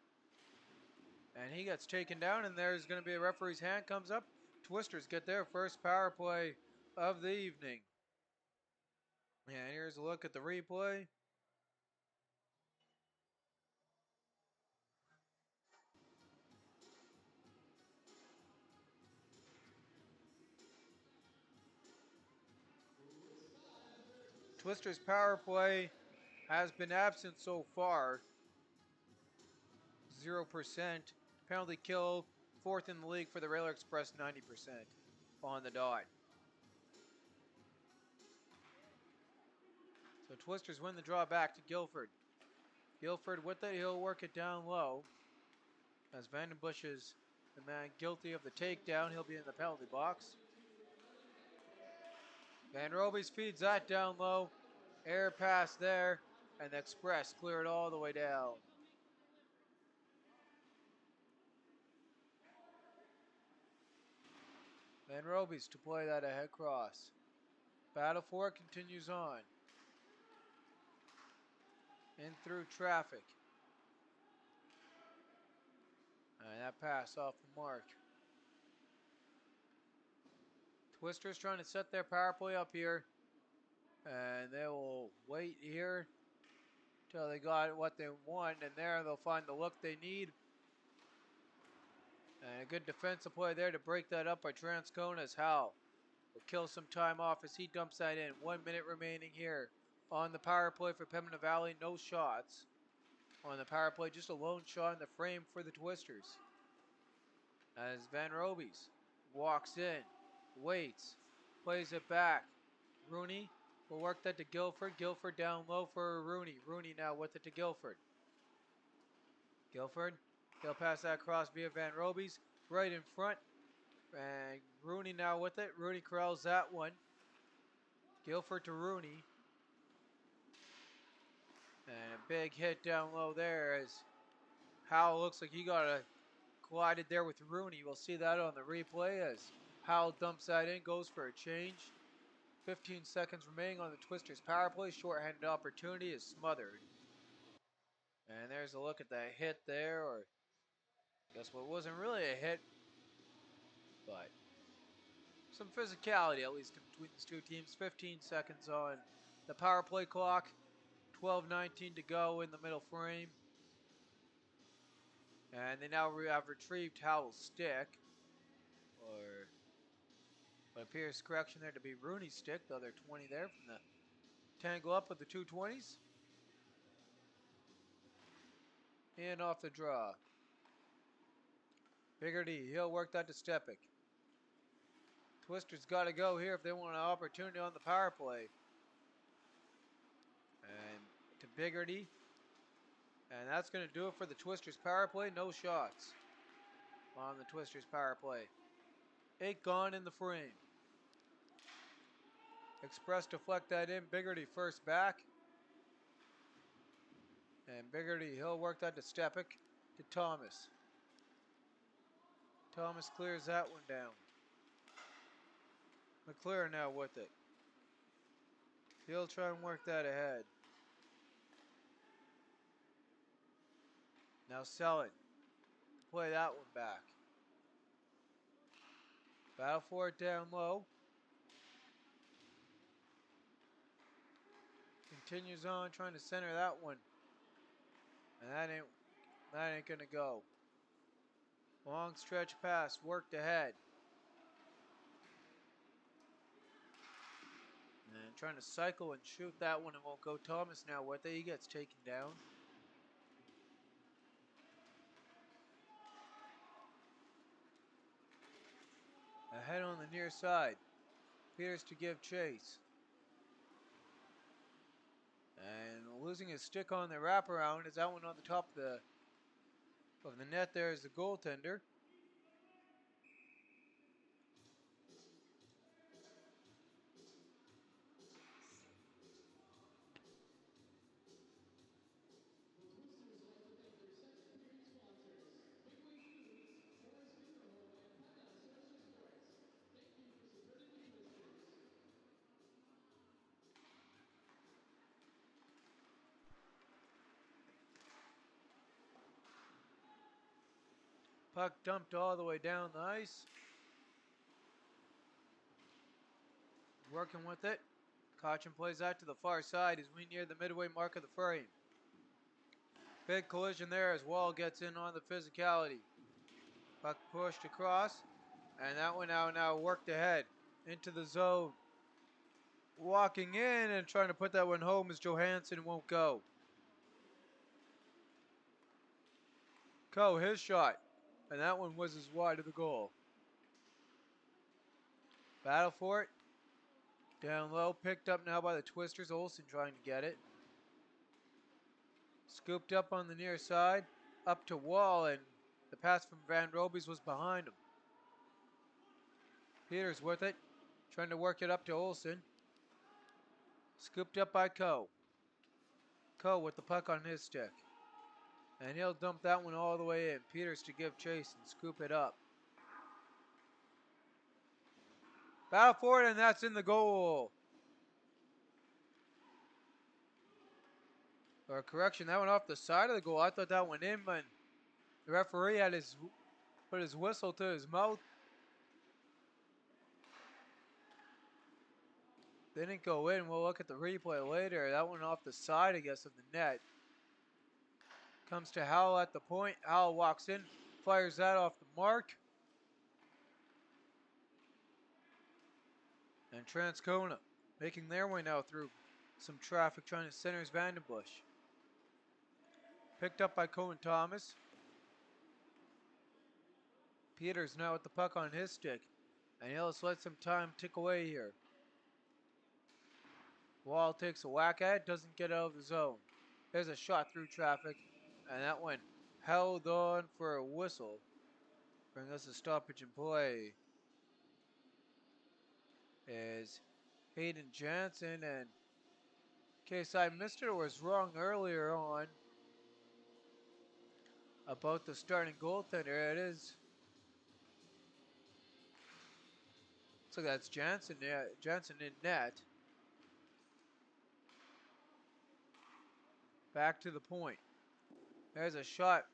And he gets taken down, and there's going to be a referee's hand comes up. Twisters get their first power play of the evening. And here's a look at the replay. Twisters power play has been absent so far. 0%. Penalty kill, fourth in the league for the Railer Express, 90% on the dot. So Twisters win the draw back to Guilford. Guilford with it, he'll work it down low. As Vandenbush is the man guilty of the takedown, he'll be in the penalty box. Van Robies feeds that down low. Air pass there, and the Express clear it all the way down. Van Robies to play that ahead cross. Battle for it continues on. In through traffic. And that pass off the mark. Twisters trying to set their power play up here. And they will wait here till they got what they want. And there they'll find the look they need. And a good defensive play there to break that up by Transcona as Howell will kill some time off as he dumps that in. 1 minute remaining here on the power play for Pembina Valley. No shots on the power play, just a lone shot in the frame for the Twisters. As Van Robies walks in, waits, plays it back. Rooney will work that to Guilford. Guilford down low for Rooney. Rooney now with it to Guilford. Guilford, he'll pass that across via Van Robies. Right in front. And Rooney now with it. Rooney corrals that one. Guilford to Rooney. And a big hit down low there as Howell looks like he collided there with Rooney. We'll see that on the replay as Howell dumps that in, goes for a change. 15 seconds remaining on the Twisters power play. Short-handed opportunity is smothered. And there's a look at that hit there, or I guess what wasn't really a hit, but some physicality at least between these two teams. 15 seconds on the power play clock. 12:19 to go in the middle frame. And they now have retrieved Howell's stick, or what appears correction there to be Rooney's stick, the other 20 there from the tangle up with the 220s. And off the draw. Biggerty, he'll work that to Stepik. Twisters got to go here if they want an opportunity on the power play. And to Biggerty. And that's going to do it for the Twisters power play. No shots on the Twisters power play. 8 gone in the frame. Express deflect that in. Biggerty first back. And Biggerty, he'll work that to Stepik. To Thomas. Thomas clears that one down. McClure now with it. He'll try and work that ahead. Now Selin. Play that one back. Battle for it down low. Continues on trying to center that one. And that ain't gonna go. Long stretch pass, worked ahead. And trying to cycle and shoot that one, and won't go. Thomas now with it. He gets taken down. Ahead on the near side. Peters to give chase. And losing his stick on the wraparound is that one on the top of the net. There is the goaltender. Puck dumped all the way down the ice. Working with it. Cochin plays that to the far side as we near the midway mark of the frame. Big collision there as Wall gets in on the physicality. Puck pushed across, and that one now worked ahead into the zone. Walking in and trying to put that one home as Johansson won't go. His shot, and that one was as wide of the goal. Battle for it. Down low, picked up now by the Twisters. Olsen trying to get it. Scooped up on the near side, up to Wall, and the pass from Van Robies was behind him. Peters with it, trying to work it up to Olsen. Scooped up by Coe. Coe with the puck on his stick. And he'll dump that one all the way in. Peters to give chase and scoop it up. Battle for it, and that's in the goal. Or correction, that went off the side of the goal. I thought that went in, but the referee had put his whistle to his mouth. Didn't go in. We'll look at the replay later. That went off the side, I guess, of the net. Comes to Howell at the point. Howell walks in, fires that off the mark. And Transcona making their way now through some traffic trying to center Vandenbush. Picked up by Cohen Thomas. Peters now with the puck on his stick. And he'll just let some time tick away here. Wall takes a whack at it, doesn't get out of the zone. There's a shot through traffic, and that one held on for a whistle. Bring us a stoppage in play. Is Hayden Jansen, and In case I missed it or was wrong earlier on about the starting goaltender, it is. Looks like that's Jansen. Yeah, Jansen in net. Back to the point. There's a shot,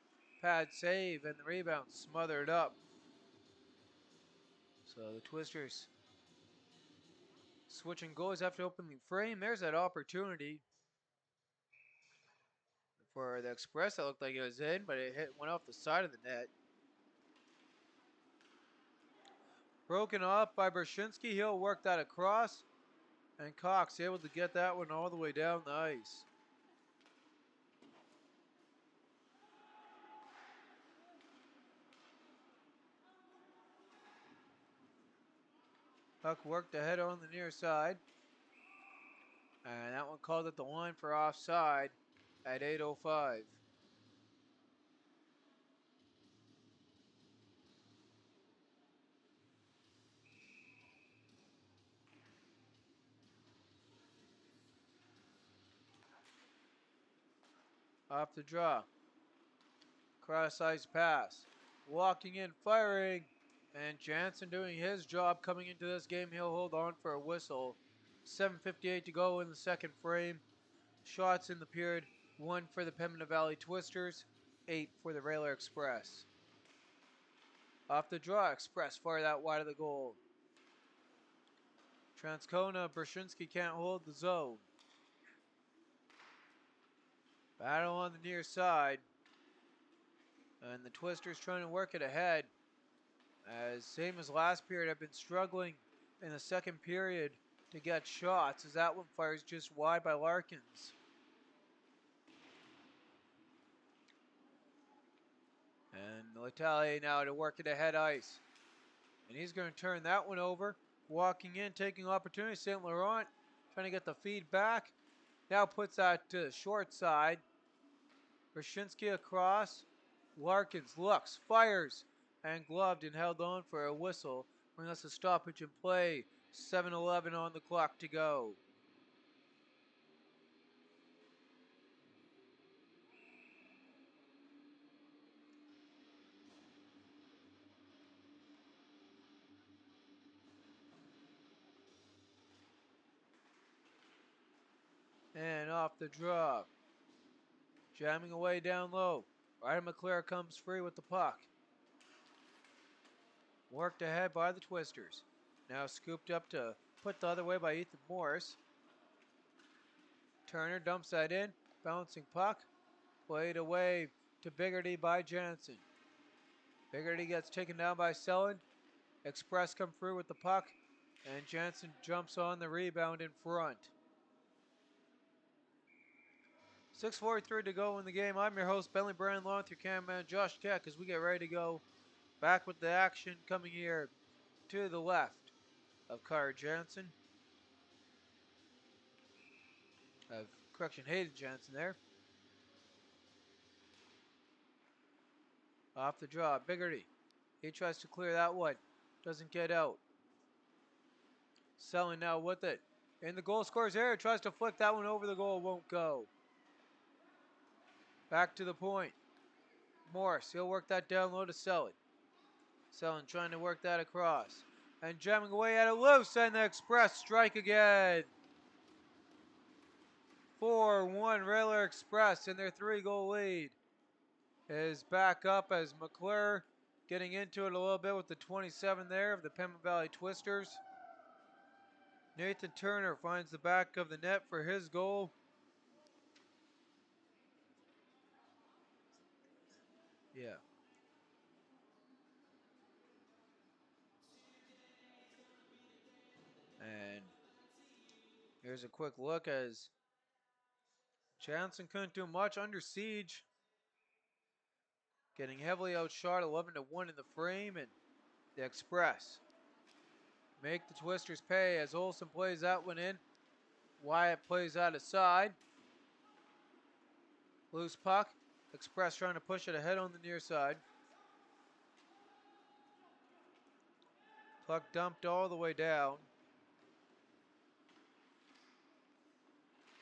pad save, and the rebound smothered up. So the Twisters switching goals after opening frame. There's that opportunity for the Express. That looked like it was in, but it went off the side of the net. Broken off by Brzezinski. He'll work that across. And Cox able to get that one all the way down the ice. Puck worked ahead on the near side. And that one called at the line for offside at 8:05. Off the draw. Cross ice pass. Walking in, firing. And Jansen doing his job coming into this game. He'll hold on for a whistle. 7:58 to go in the second frame. Shots in the period. 1 for the Pembina Valley Twisters. 8 for the Railer Express. Off the draw, Express fire that wide of the goal. Transcona, Brzezinski can't hold the zone. Battle on the near side. And the Twisters trying to work it ahead. As same as last period, I've been struggling in the second period to get shots as that one fires just wide by Larkins. And Letelier now to work it ahead ice. And he's going to turn that one over. Walking in, taking opportunity. St. Laurent trying to get the feed back. Now puts that to the short side. Brzezinski across. Larkins looks, fires, and gloved and held on for a whistle. Bring us a stoppage in play. 7:11 on the clock to go. And off the draw. Jamming away down low. Ryder McClure comes free with the puck. Worked ahead by the Twisters. Now scooped up to put the other way by Ethan Morris. Turner dumps that in. Bouncing puck. Played away to Biggerty by Jansen. Biggerty gets taken down by Selland. Express come through with the puck. And Jansen jumps on the rebound in front. 6:43 to go in the game. I'm your host, Bentley Brand, along with your cameraman, Josh Keck, as we get ready to go back with the action coming here to the left of Carter Jansen. Hayden Jansen there. Off the draw, Biggerty. He tries to clear that one. Doesn't get out. Selling now with it. In the goal scorer's area, tries to flick that one over the goal, won't go. Back to the point. Morris, he'll work that down low to Selling. Selling trying to work that across. And jamming away at it loose, and the Express strike again. 4-1 Railer Express in their 3-goal lead is back up as McClure getting into it a little bit with the 27 there of the Pembina Valley Twisters. Nathan Turner finds the back of the net for his goal. Yeah. And here's a quick look as Jansen couldn't do much under siege. Getting heavily outshot 11-1 in the frame, and the Express make the Twisters pay as Olsen plays that one in. Wyatt plays out aside. Loose puck. Express trying to push it ahead on the near side. Puck dumped all the way down.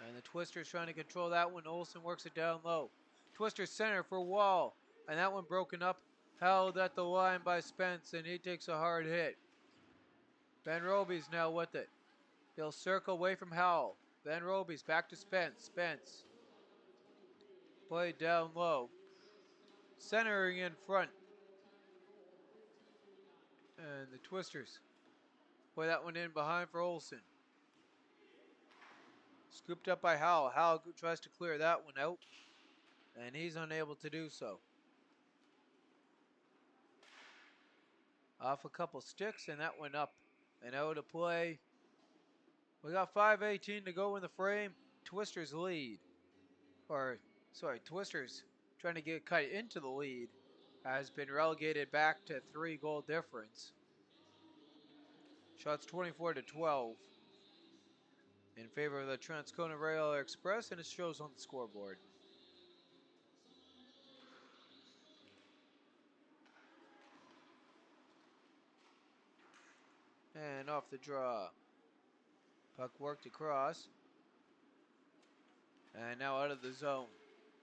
And the Twister's trying to control that one. Olsen works it down low. Twister center for Wall. And that one broken up. Held at the line by Spence, and he takes a hard hit. Van Roby's now with it. He'll circle away from Howell. Van Roby's back to Spence. Spence. Played down low. Centering in front. And the Twisters play that one in behind for Olsen. Scooped up by Howell. Howell tries to clear that one out. And he's unable to do so. Off a couple sticks, and that went up and out of play. We got 5:18 to go in the frame. Twisters lead. Twisters trying to get cut into the lead has been relegated back to 3-goal difference. Shots 24-12 in favor of the Transcona Rail Express, and it shows on the scoreboard. And off the draw. Puck worked across. And now out of the zone.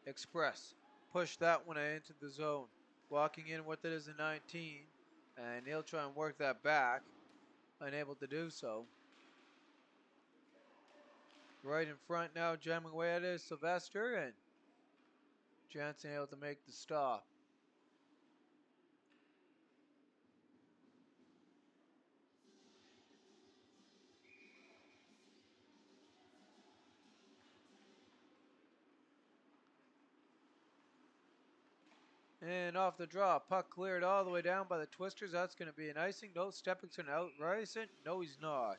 Express pushed that one into the zone. Walking in with it is a 19. And he'll try and work that back. Unable to do so. Right in front now, jamming away at it is Sylvester, and Jansen able to make the stop. And off the draw, puck cleared all the way down by the Twisters. That's going to be an icing. No, Stephenson outricing. No, he's not.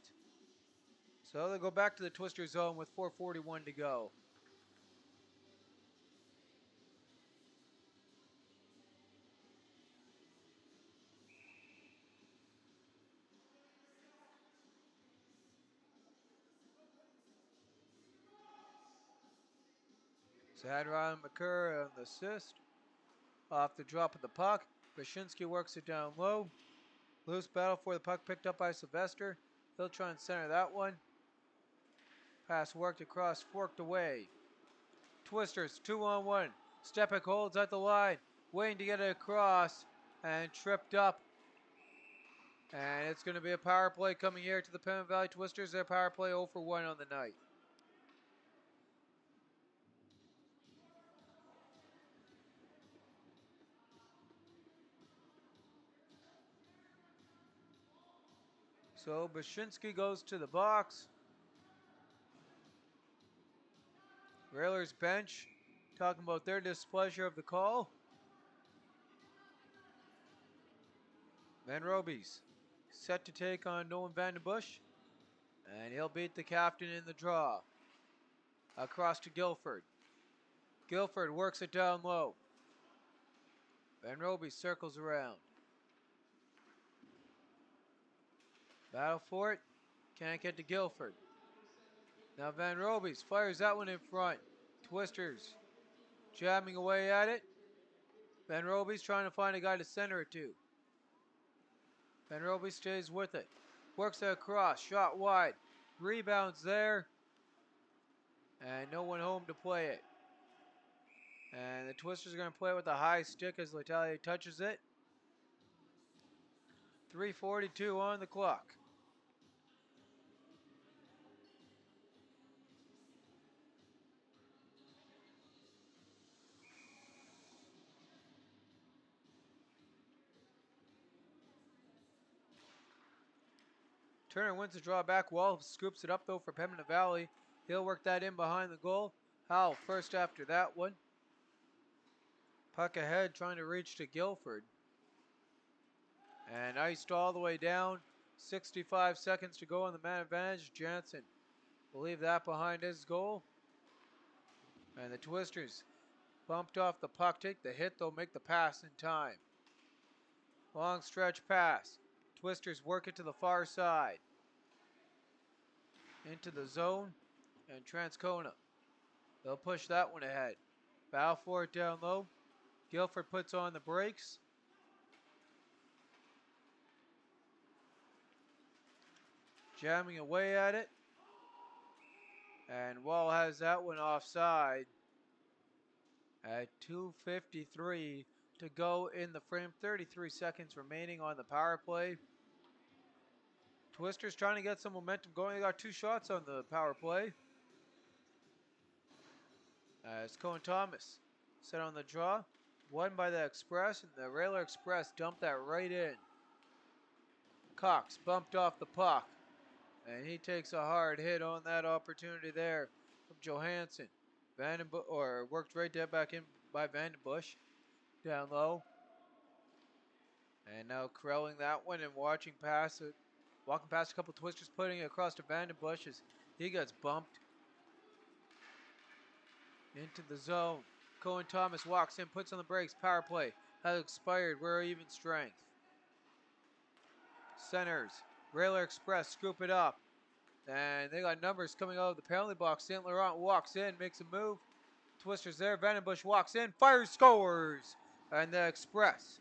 So they go back to the Twister zone with 4:41 to go. Zadron McCurr on the assist. Off the drop of the puck, Bashinsky works it down low. Loose battle for the puck picked up by Sylvester. He'll try and center that one. Pass worked across, forked away. Twisters, 2-on-1. Stepek holds at the line, waiting to get it across, and tripped up. And it's going to be a power play coming here to the Pemmon Valley Twisters. Their power play 0 for 1 on the night. So Bashinsky goes to the box. Railers bench talking about their displeasure of the call. Van Roby's set to take on Nolan Vandenbush. And he'll beat the captain in the draw. Across to Guilford. Guilford works it down low. Van Roby circles around. Battle for it. Can't get to Guilford. Now Van Roby's fires that one in front. Twisters jamming away at it. Van Roby's trying to find a guy to center it to. Van Roby stays with it. Works it across. Shot wide. Rebounds there. And no one home to play it. And the Twisters are going to play it with a high stick as Letalier touches it. 3:42 on the clock. Turner wins the draw back. Wall scoops it up though for Pembina Valley. He'll work that in behind the goal. Howell first after that one. Puck ahead trying to reach to Guilford. And iced all the way down. 65 seconds to go on the man advantage. Jansen will leave that behind his goal. And the Twisters bumped off the puck. Take the hit, they'll make the pass in time. Long stretch pass. Twisters work it to the far side. Into the zone. And Transcona. They'll push that one ahead. Battle for it down low. Guilford puts on the brakes. Jamming away at it. And Wall has that one offside at 2:53 to go in the frame. 33 seconds remaining on the power play. Twisters trying to get some momentum going. They got 2 shots on the power play. As Cohen Thomas set on the draw. Won by the Express, and the Railer Express dumped that right in. Cox bumped off the puck, and he takes a hard hit on that opportunity there from Johansson. Worked right there back in by Vandenbush, down low. And now corralling that one and walking past a couple Twisters, putting it across to Vandenbush as he gets bumped into the zone. Cohen Thomas walks in, puts on the brakes. Power play has expired. We're even strength. Centers. Railer Express scoop it up. And they got numbers coming out of the penalty box. St. Laurent walks in, makes a move. Twisters there. Vandenbush walks in, fires, scores. And the Express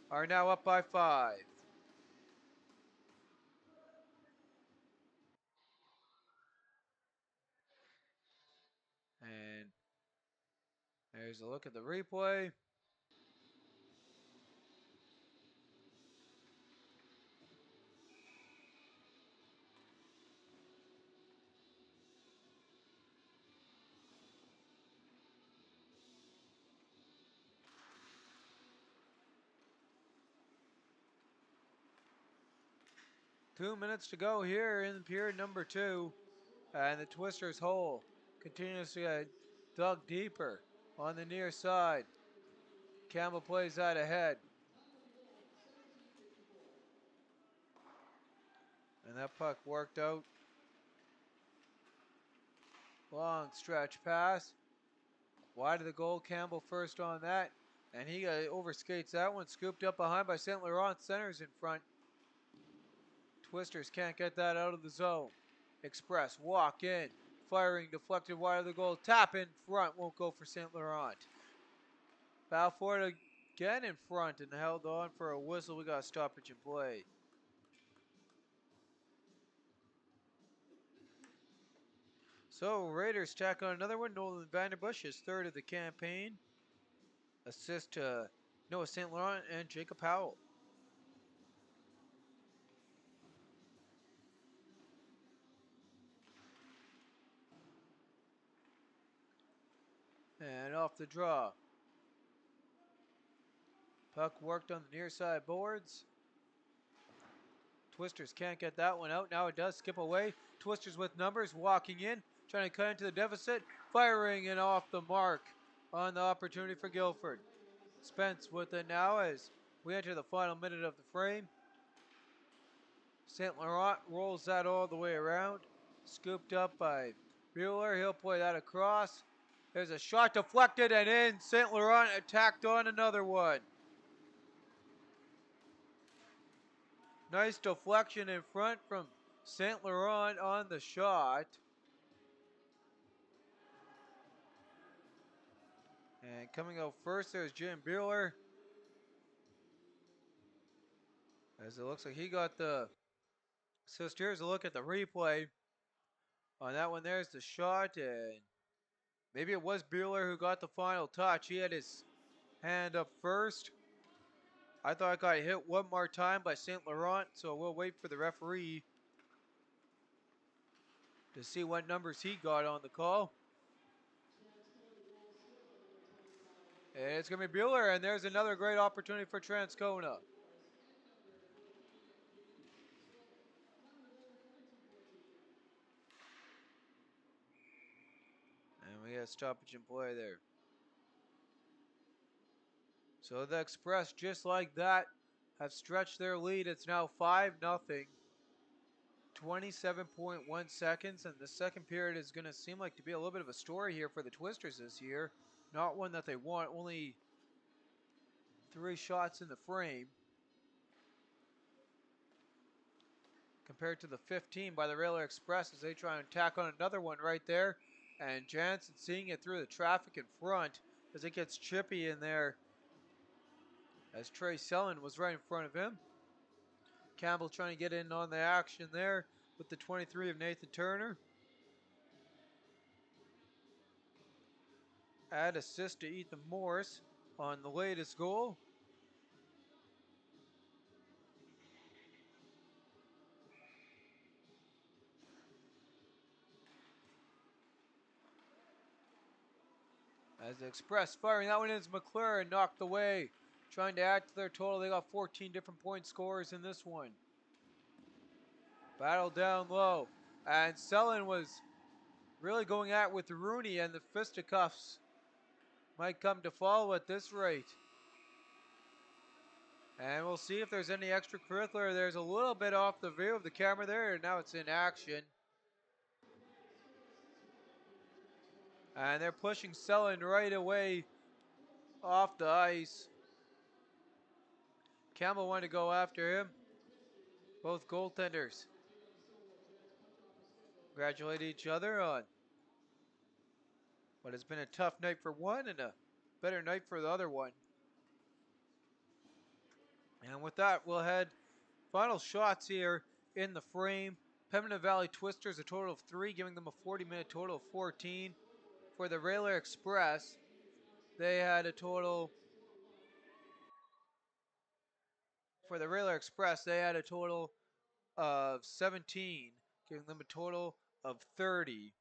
are now up by 5. And there's a look at the replay. Two minutes to go here in period number 2. And the Twisters' hole continues to get dug deeper on the near side. Campbell plays that ahead. And that puck worked out. Long stretch pass. Wide of the goal, Campbell first on that. And he overskates that one, scooped up behind by St. Laurent. Centers in front. Twisters can't get that out of the zone. Express walk in, firing deflected wide of the goal. Tap in front, won't go for St. Laurent. Balfour again in front and held on for a whistle. We got a stoppage in play. So Raiders tack on another one. Nolan Vandenbush, his 3rd of the campaign. Assist to Noah St. Laurent and Jacob Powell. And off the draw. Puck worked on the near side boards. Twisters can't get that one out. Now it does skip away. Twisters with numbers walking in, trying to cut into the deficit, firing and off the mark on the opportunity for Guilford. Spence with it now as we enter the final minute of the frame. St. Laurent rolls that all the way around. Scooped up by Bueller. He'll play that across. There's a shot deflected and in. St. Laurent attacked on another one. Nice deflection in front from St. Laurent on the shot. And coming out first, there's Jim Bueller. As it looks like he got the assist. Here's a look at the replay. On that one, there's the shot. And maybe it was Bueller who got the final touch. He had his hand up first. I thought I got hit one more time by St. Laurent, so we'll wait for the referee to see what numbers he got on the call. And it's going to be Bueller, and there's another great opportunity for Transcona. And we got a stoppage in play there. So the Express, just like that, have stretched their lead. It's now 5-0. 27.1 seconds, and the second period is going to seem like to be a little bit of a story here for the Twisters this year. Not one that they want, only 3 shots in the frame, compared to the 15 by the Railer Express as they try and tack on another one right there. And Jansen seeing it through the traffic in front as it gets chippy in there as Trey Sellen was right in front of him. Campbell trying to get in on the action there with the 23 of Nathan Turner. Add assist to Ethan Morris on the latest goal. As the Express firing that one in, McLaren knocked away. Trying to add to their total. They got 14 different point scorers in this one. Battle down low. And Selin was really going at with Rooney, and the fisticuffs might come to follow at this rate. And we'll see if there's any extracurricular. There's a little bit off the view of the camera there, and now it's in action. And they're pushing Selin right away off the ice. Campbell wanted to go after him. Both goaltenders congratulate each other on what has been a tough night for one and a better night for the other one. And with that, we'll head final shots here in the frame. Pembina Valley Twisters, a total of 3, giving them a 40-minute total of 14. For the Railer Express, they had a total. For the Railer Express, they had a total of 17, giving them a total of 30.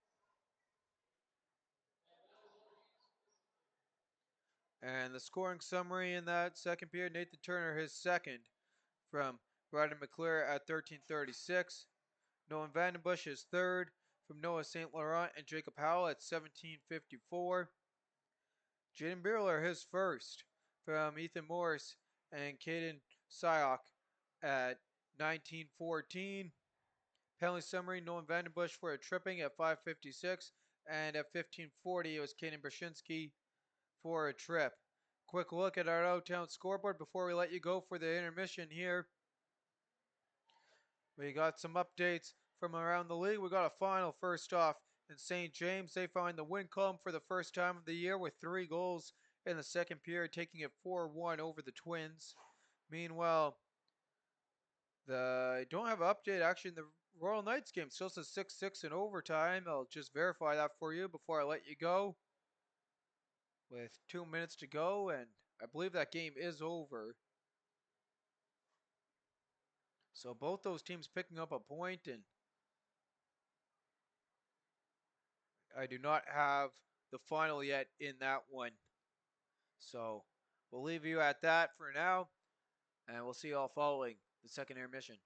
And the scoring summary in that second period, Nathan Turner, his second, from Ryder McClure at 13:36. Nolan Vandenbush is third from Noah St. Laurent and Jacob Howell at 17:54. Jaden Birler, his first from Ethan Morris and Caden Syok at 19:14. Penalty summary, Nolan Vandenbush for a tripping at 5:56. And at 15:40, it was Caden Brzezinski for a trip. Quick look at our out-of-town scoreboard before we let you go for the intermission here. We got some updates from around the league. We got a final first off in St. James. They find the win column for the first time of the year with 3 goals in the second period, taking it 4-1 over the Twins. Meanwhile, I don't have an update actually in the Royal Knights game. Still says 6-6 in overtime. I'll just verify that for you before I let you go. With 2 minutes to go, and I believe that game is over. So both those teams picking up a point, and I do not have the final yet in that one. So we'll leave you at that for now, and we'll see you all following the second intermission.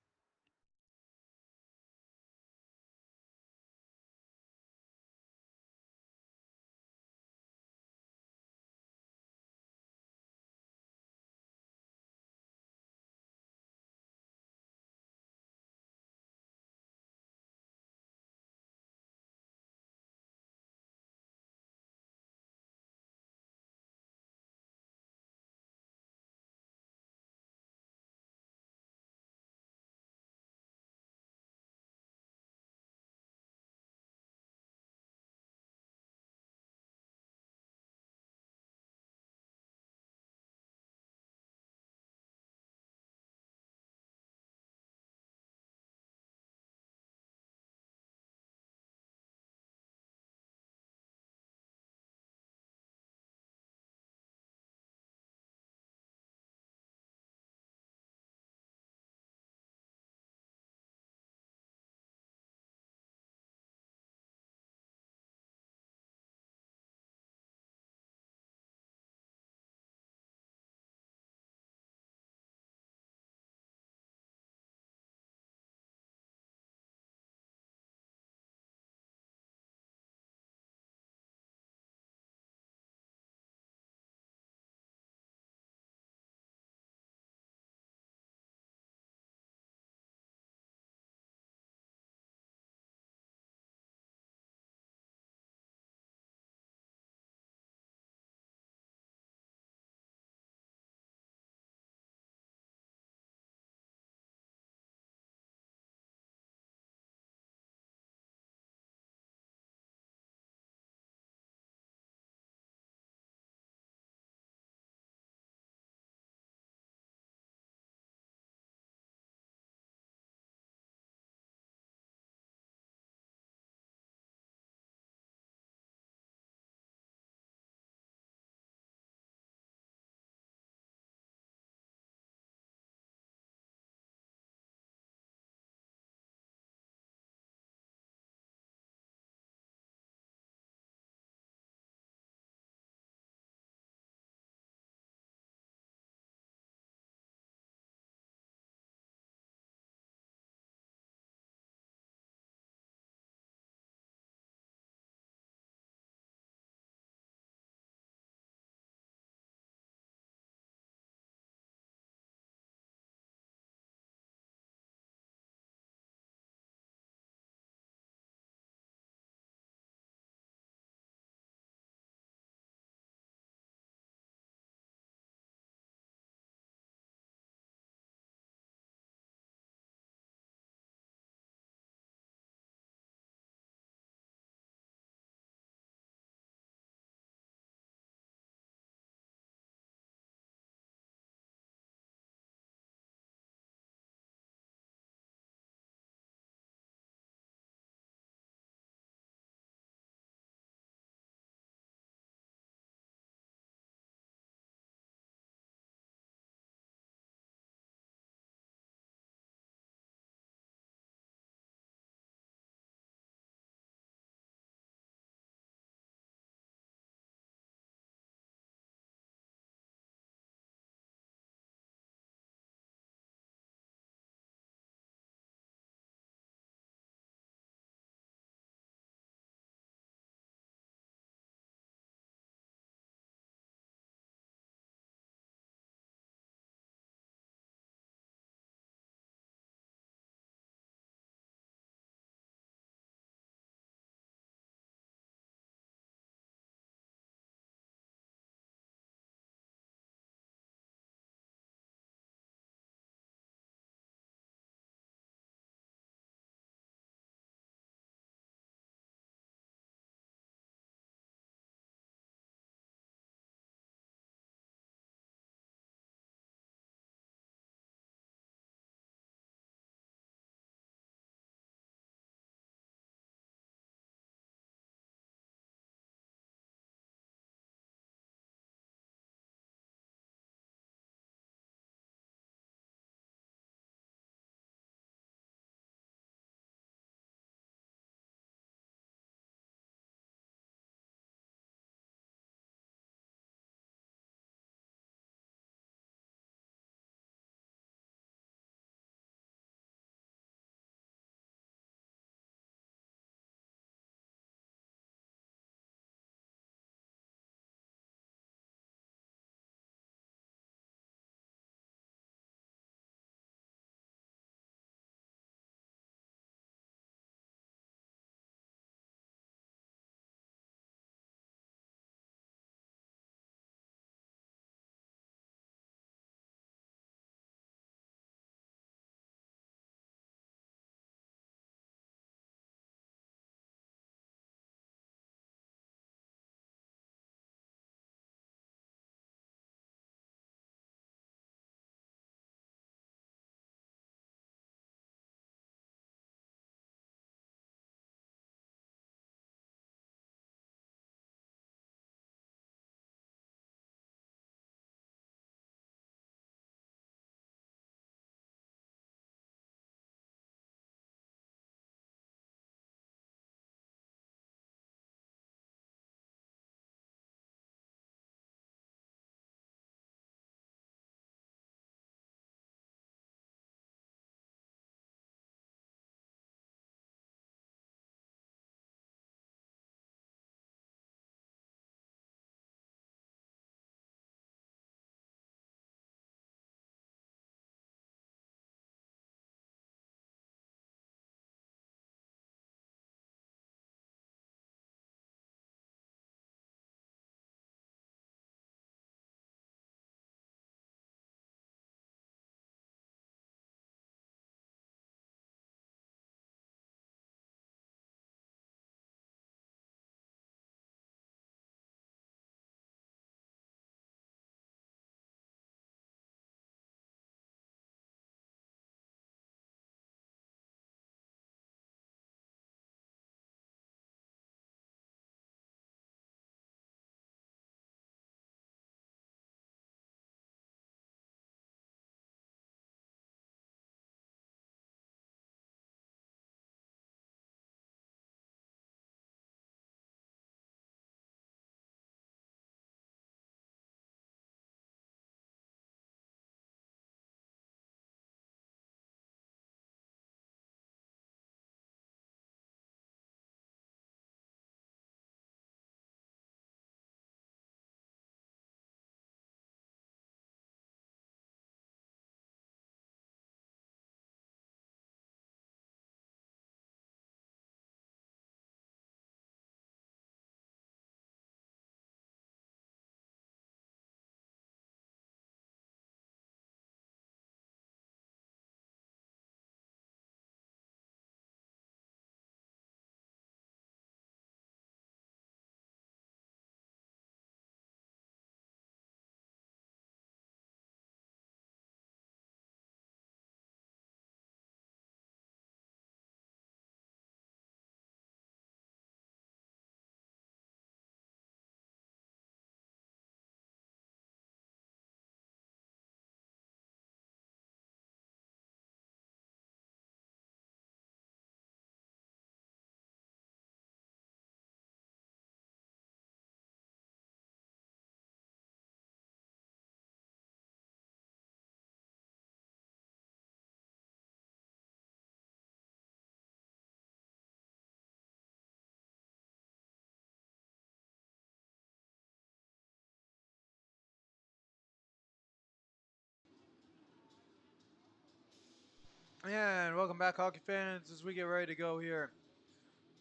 And welcome back, hockey fans, as we get ready to go here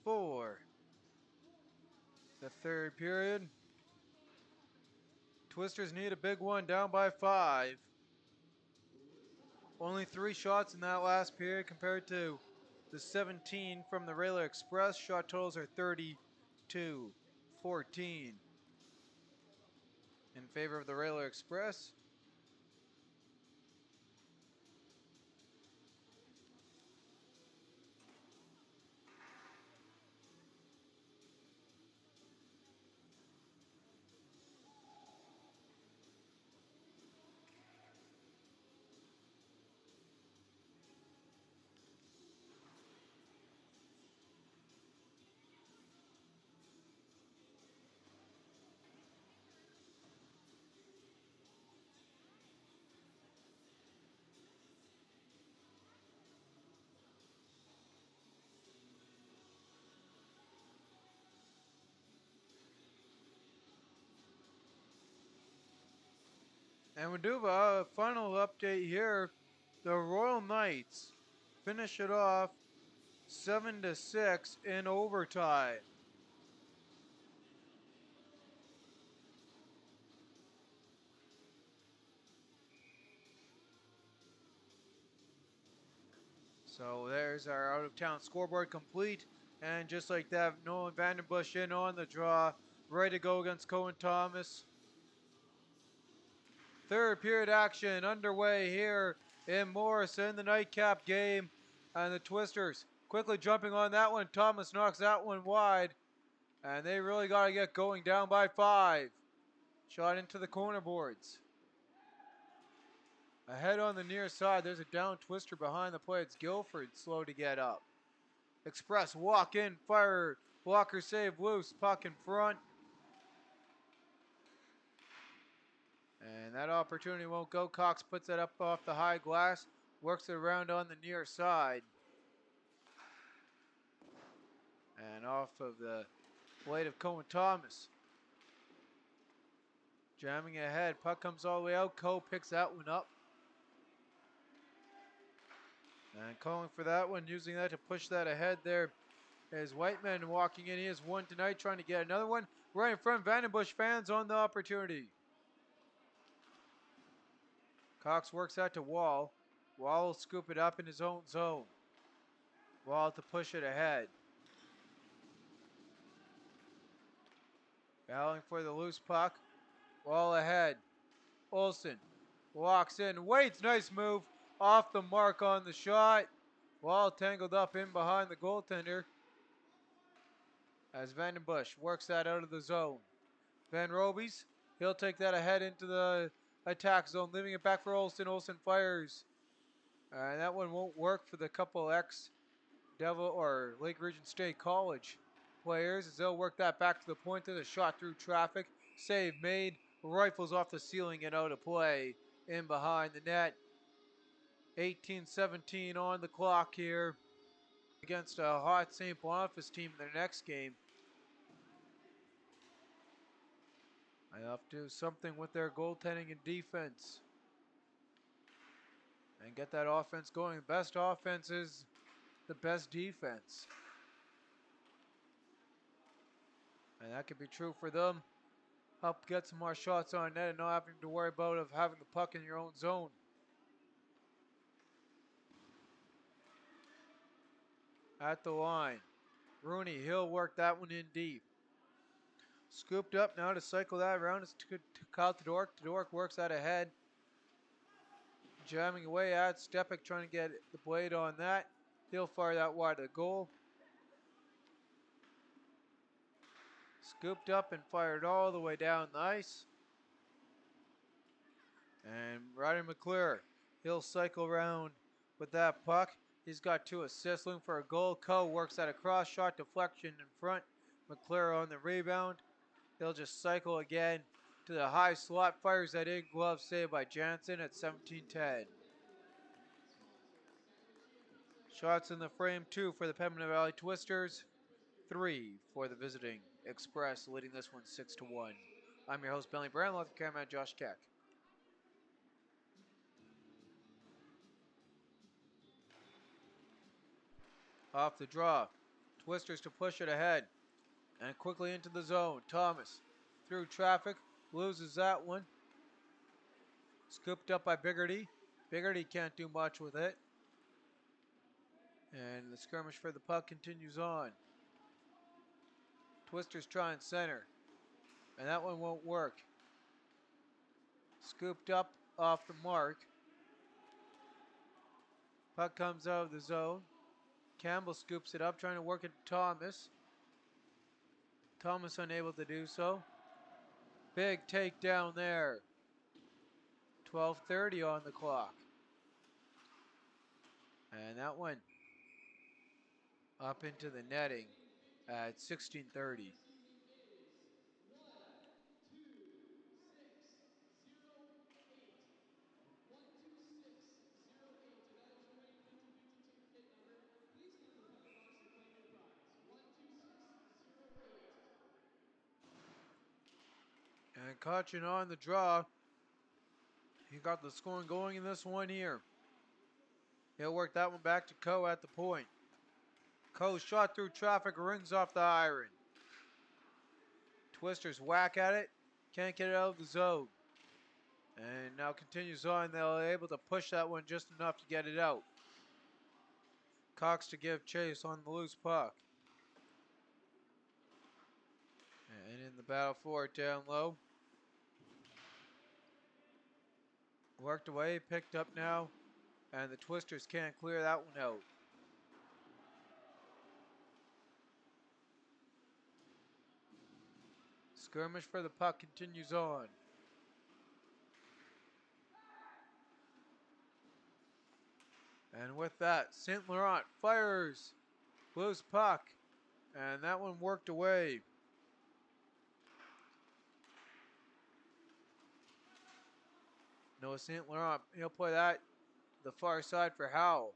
for the third period. Twisters need a big one, down by 5. Only 3 shots in that last period compared to the 17 from the Rayla Express. Shot totals are 32-14 in favor of the Rayla Express. And we do have a final update here. The Royal Knights finish it off 7-6 in overtime. So there's our out-of-town scoreboard complete. And just like that, Nolan Vandenbush in on the draw, ready to go against Cohen Thomas. Third period action underway here in Morrison, the nightcap game. And the Twisters quickly jumping on that one. Thomas knocks that one wide. And they really got to get going, down by 5. Shot into the corner boards. Ahead on the near side, there's a down Twister behind the play. It's Guilford, slow to get up. Express walk in, fire, blocker save loose, puck in front. And that opportunity won't go. Cox puts it up off the high glass, works it around on the near side. And off of the blade of Cohen Thomas. Jamming ahead, puck comes all the way out. Coe picks that one up. And calling for that one, using that to push that ahead there is Whiteman walking in. He has one tonight, trying to get another one. Right in front, Vandenbush fans on the opportunity. Cox works that to Wall. Wall will scoop it up in his own zone. Wall to push it ahead. Battling for the loose puck. Wall ahead. Olsen walks in, waits, nice move. Off the mark on the shot. Wall tangled up in behind the goaltender. As Vandenbush works that out of the zone. Van Robies, he'll take that ahead into the attack zone, leaving it back for Olsen. Olsen fires. And that one won't work for the couple ex-Devil or Lake Region State College players, as they'll work that back to the point. There's a shot through traffic. Save made. Rifles off the ceiling and out of play in behind the net. 18-17 on the clock here against a hot St. Boniface team in their next game. I have to do something with their goaltending and defense and get that offense going. The best offense is the best defense. And that could be true for them. Help get some more shots on net and not having to worry about of having the puck in your own zone. At the line. Rooney, he'll work that one in deep. Scooped up now to cycle that around. It's to Kyle Todoruk. Todoruk works that ahead. Jamming away at Stepik, trying to get the blade on that. He'll fire that wide to the goal. Scooped up and fired all the way down the ice. And Ryder McClure, he'll cycle around with that puck. He's got 2 assists, looking for a goal. Coe works that across shot deflection in front. McClure on the rebound. He'll just cycle again to the high slot. Fires that in, glove save by Jansen at 17-10. Shots in the frame, 2 for the Pembina Valley Twisters, 3 for the visiting Express, leading this one 6-1. I'm your host, Bentley Brown, with cameraman Josh Keck. Off the draw. Twisters to push it ahead. And quickly into the zone. Thomas through traffic. Loses that one. Scooped up by Biggerty. Biggerty can't do much with it. And the skirmish for the puck continues on. Twisters trying center. And that one won't work. Scooped up off the mark. Puck comes out of the zone. Campbell scoops it up, trying to work it to Thomas. Thomas unable to do so. Big takedown there. 12:30 on the clock. And that one up into the netting at 16:30. And Cochin on the draw. He got the scoring going in this one here. He'll work that one back to Coe at the point. Coe shot through traffic, rings off the iron. Twisters whack at it, can't get it out of the zone. And now continues on, they're able to push that one just enough to get it out. Cox to give chase on the loose puck. And in the battle for it down low. Worked away, picked up now, and the Twisters can't clear that one out. Skirmish for the puck continues on. And with that, St. Laurent fires loose puck, and that one worked away. Noah St. Laurent, he'll play that the far side for Howell.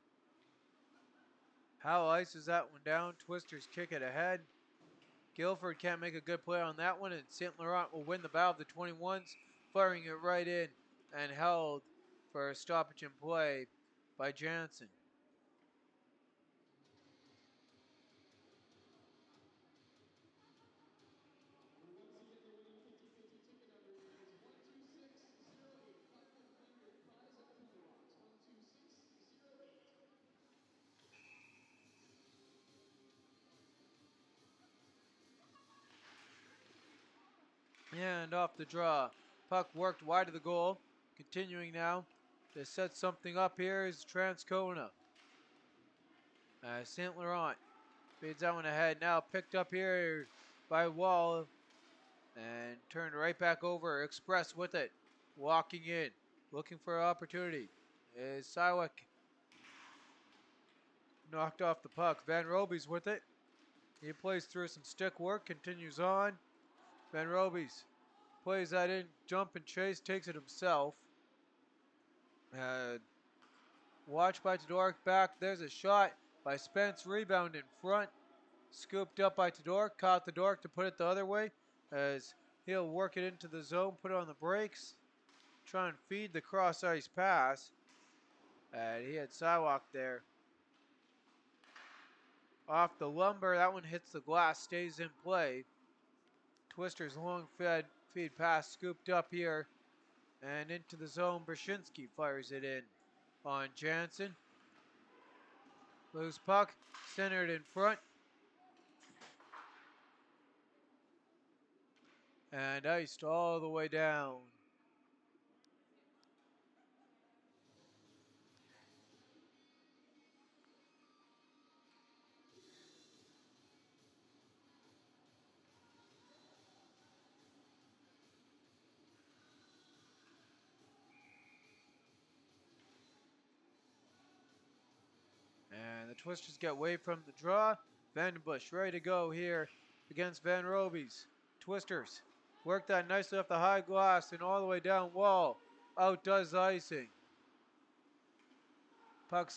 Howell ices that one down. Twisters kick it ahead. Guilford can't make a good play on that one, and St. Laurent will win the battle of the 21s, firing it right in and held for a stoppage in play by Jansen. And off the draw. Puck worked wide of the goal. Continuing now to set something up here is Transcona. St. Laurent feeds that one ahead. Now picked up here by Wall and turned right back over. Express with it. Walking in. Looking for an opportunity. Is Siwak knocked off the puck. Van Roby's with it. He plays through some stick work. Continues on. Van Roby's plays that in. Jump and chase. Takes it himself. Watch by Todoric back. There's a shot by Spence. Rebound in front. Scooped up by Todoric. Caught Todoric to put it the other way as he'll work it into the zone. Put it on the brakes. Try and feed the cross ice pass. And he had Siwak there. Off the lumber. That one hits the glass. Stays in play. Twister's long feed pass scooped up here. And into the zone. Brzezinski fires it in on Jansen. Loose puck, centered in front. And iced all the way down. And the Twisters get away from the draw. Vandenbush ready to go here against Van Roby's. Twisters work that nicely off the high glass and all the way down wall. Outdoes the icing. Puck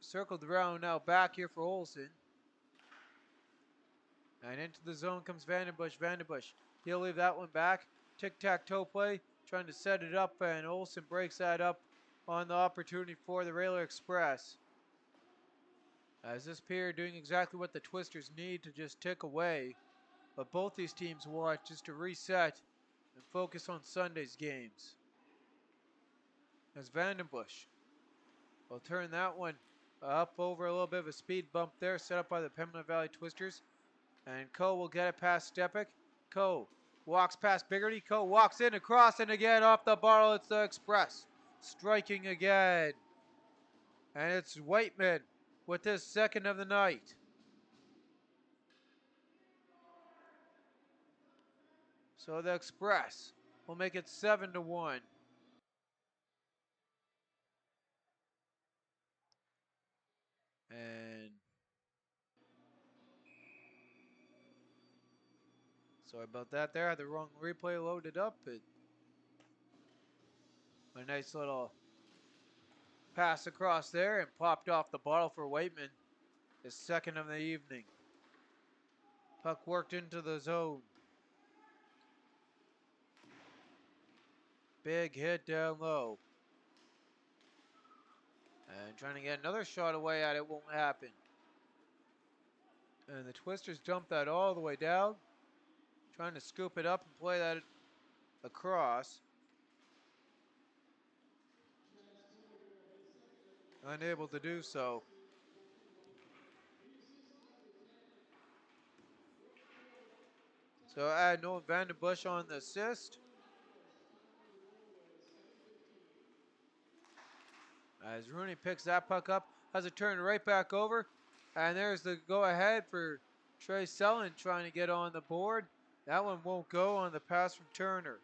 circled around now back here for Olsen. And into the zone comes Vandenbush. Vandenbush, he'll leave that one back. Tic-tac-toe play, trying to set it up, and Olsen breaks that up on the opportunity for the Railer Express. As this period doing exactly what the Twisters need to just tick away. But both these teams want just to reset and focus on Sunday's games. As Vandenbush will turn that one up over a little bit of a speed bump there set up by the Pembina Valley Twisters. And Coe will get it past Stepik. Coe walks past Biggerty. Coe walks in across and again off the bottle. It's the Express striking again. And it's Whiteman with his second of the night. So the Express will make it 7-1. And sorry about that there. I had the wrong replay loaded up. A nice little pass across there and popped off the bottle for Whiteman. His second of the evening. Puck worked into the zone. Big hit down low. And trying to get another shot away at it won't happen. And the Twisters dump that all the way down. Trying to scoop it up and play that across. Unable to do so. So add Nolan Vandenbush on the assist. As Rooney picks that puck up, has it turned right back over. And there's the go ahead for Trey Selland trying to get on the board. That one won't go on the pass from Turner.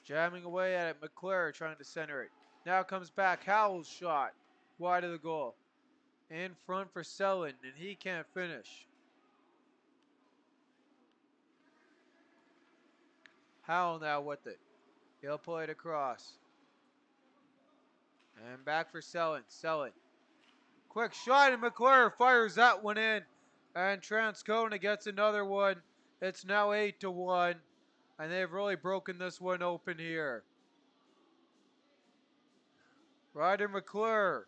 Jamming away at it, McClure trying to center it. Now comes back, Howell's shot. Wide of the goal. In front for Selland, and he can't finish. Howell now with it. He'll play it across. And back for Selland. Selland. Quick shot, and McClure fires that one in. And Transcona gets another one. It's now 8-1. And they've really broken this one open here. Ryder McClure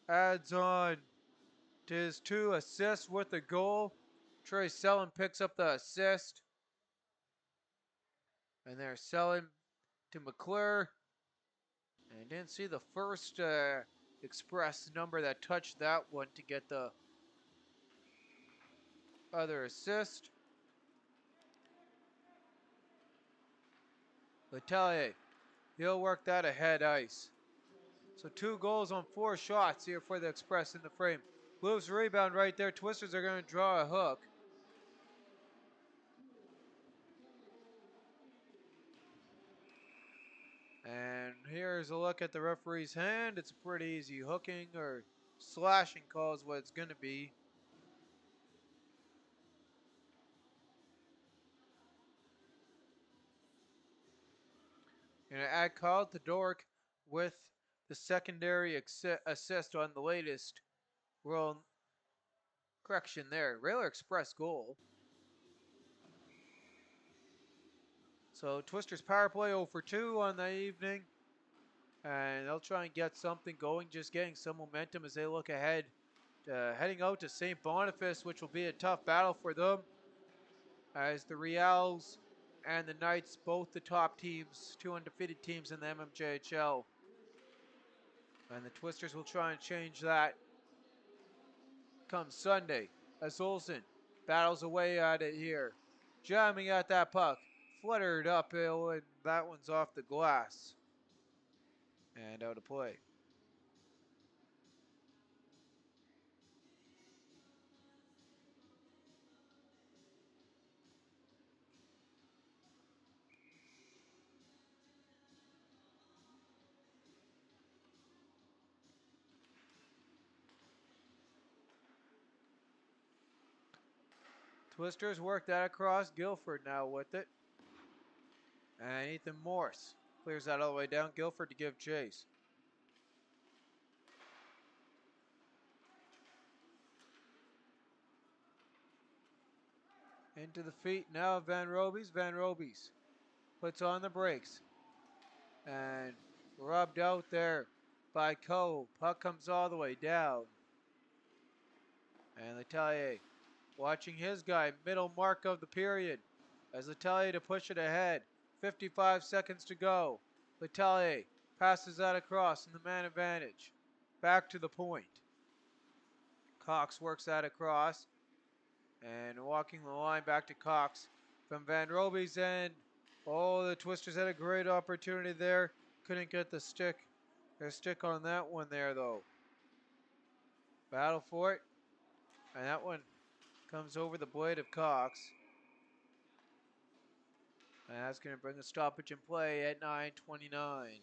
adds on to his 2 assists with a goal. Trey Selland picks up the assist. And they're Selland to McClure. And didn't see the first Express number that touched that one to get the other assist. Letelier, he'll work that ahead ice. So 2 goals on 4 shots here for the Express in the frame. Blues rebound right there. Twisters are going to draw a hook. And here's a look at the referee's hand. It's a pretty easy hooking or slashing call is what it's going to be. Going to add Kyle Todoric with the secondary assist on the latest World correction there. Railer Express goal. So Twisters power play 0 for 2 on the evening. And they'll try and get something going, just getting some momentum as they look ahead. Heading out to St. Boniface, which will be a tough battle for them. As the Reals and the Knights, both the top teams, 2 undefeated teams in the MMJHL. And the Twisters will try and change that come Sunday as Olsen battles away at it here. Jamming at that puck. Fluttered uphill, and that one's off the glass. And out of play. Twisters work that across. Guilford now with it. And Ethan Morse clears that all the way down. Guilford to give chase. Into the feet now of Van Robies. Van Robies puts on the brakes. And rubbed out there by Cole. Puck comes all the way down. And Letelier watching his guy, middle mark of the period. As Letelier to push it ahead. 55 seconds to go. Letelier passes that across in the man advantage. Back to the point. Cox works that across. And walking the line back to Cox from Van Roby's end. Oh, the Twisters had a great opportunity there. Couldn't get the stick. Their stick on that one there though. Battle for it. And that one comes over the blade of Cox. And that's going to bring a stoppage in play at 9:29.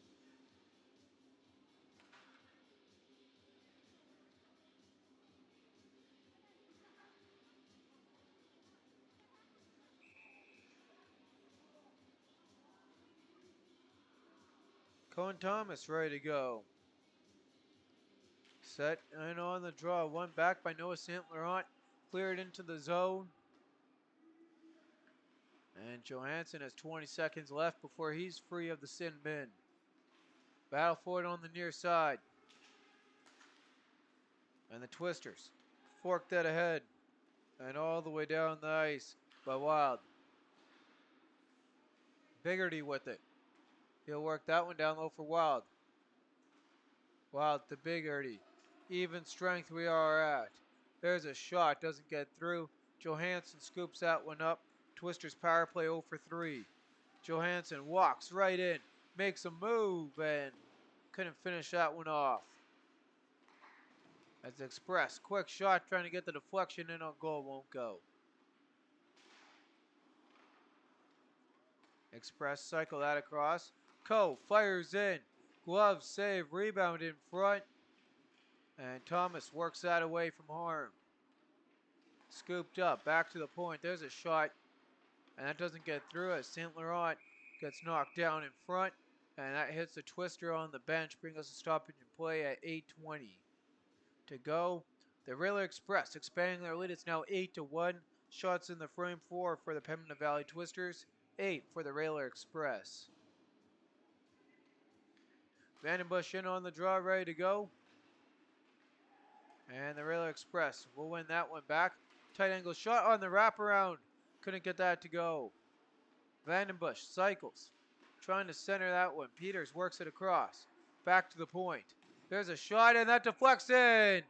Cohen Thomas ready to go. Set and on the draw. One back by Noah St. Laurent. Cleared into the zone. And Johansson has 20 seconds left before he's free of the sin bin. Battle for it on the near side. And the Twisters fork that ahead. And all the way down the ice by Wild. Biggerty with it. He'll work that one down low for Wild. Wild to Biggerty. Even strength we are at. There's a shot, doesn't get through. Johansson scoops that one up. Twisters power play 0 for 3. Johansson walks right in, makes a move, and couldn't finish that one off. As Express, quick shot trying to get the deflection in on goal, won't go. Express cycle that across. Coe fires in. Glove save, rebound in front. And Thomas works that away from harm. Scooped up, back to the point. There's a shot. And that doesn't get through as St. Laurent gets knocked down in front. And that hits the Twister on the bench, bringing us a stoppage in play at 8:20 to go. The Railer Express expanding their lead. It's now 8-1. Shots in the frame, 4 for the Pembina Valley Twisters, 8 for the Railer Express. Vandenbush in on the draw, ready to go. And the Railer Express will win that one back. Tight angle shot on the wraparound. Couldn't get that to go. Vandenbush cycles. Trying to center that one. Peters works it across. Back to the point. There's a shot and that deflects in.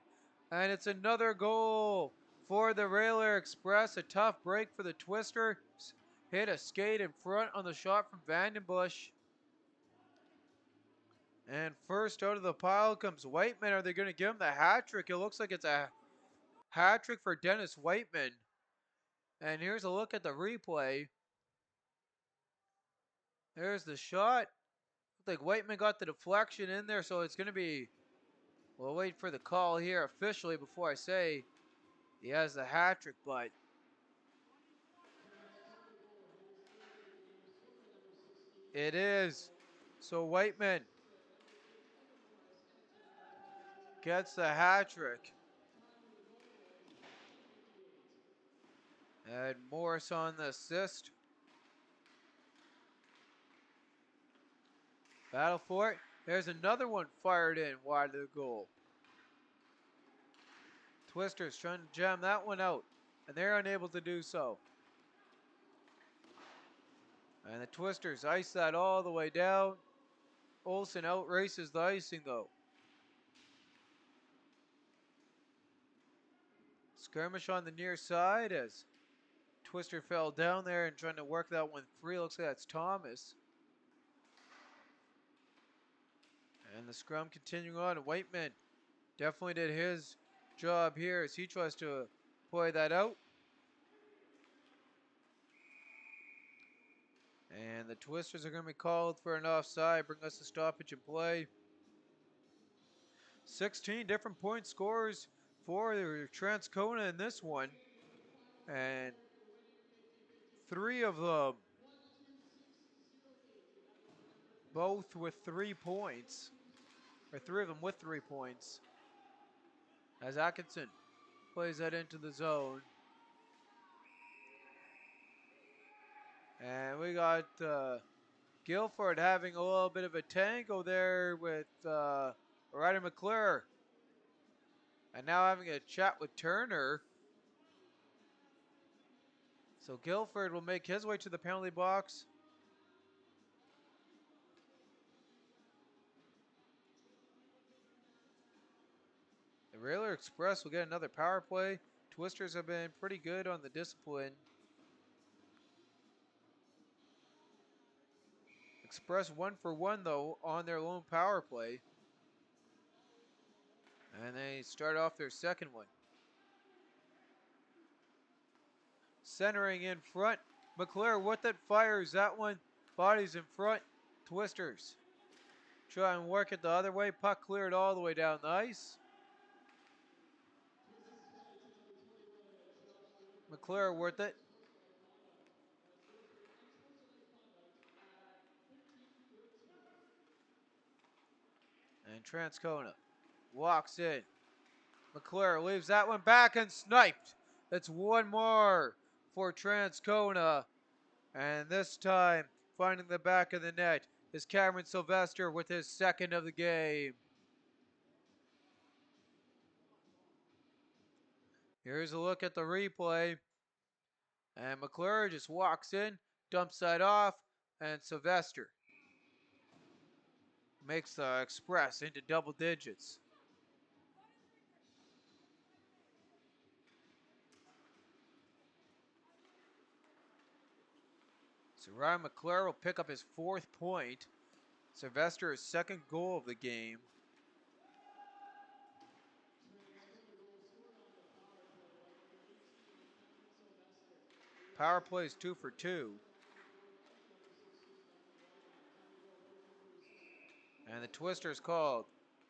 And it's another goal for the Railer Express. A tough break for the Twister. Hit a skate in front on the shot from Vandenbush. And first out of the pile comes Whiteman. Are they going to give him the hat trick? It looks like it's a hat trick for Dennis Whiteman. And here's a look at the replay. There's the shot. Looks like Whiteman got the deflection in there, so it's going to be... We'll wait for the call here officially before I say he has the hat trick, but... It is. So Whiteman gets the hat trick. And Morris on the assist. Battle for it. There's another one fired in wide of the goal. Twisters trying to jam that one out, and they're unable to do so. And the Twisters ice that all the way down. Olsen outraces the icing though. Skirmish on the near side as Twister fell down there and trying to work that one free. Looks like that's Thomas. And the scrum continuing on. Whiteman definitely did his job here as he tries to play that out. And the Twisters are going to be called for an offside, bring us a stoppage in play. 16 different point scores for Transcona in this one. And 3 of them both with 3 points. Or 3 of them with 3 points. As Atkinson plays that into the zone. And we got Guilford having a little bit of a tango there with Ryder McClure. And now having a chat with Turner. So Guilford will make his way to the penalty box. The Railer Express will get another power play. Twisters have been pretty good on the discipline. Express 1 for 1 though on their lone power play. And they start off their second one. Centering in front. McClure with it, fires that one. Bodies in front. Twisters try and work it the other way. Puck cleared all the way down the ice. McClure with it. And Transcona walks in. McClure leaves that one back and sniped. That's one more for Transcona. And this time, finding the back of the net is Cameron Sylvester with his second of the game. Here's a look at the replay. And McClure just walks in, dumps that off, and Sylvester makes the Express into double digits. So Ryan McClure will pick up his 4th point. Sylvester's second goal of the game. Power play is 2 for 2. And the Twister's called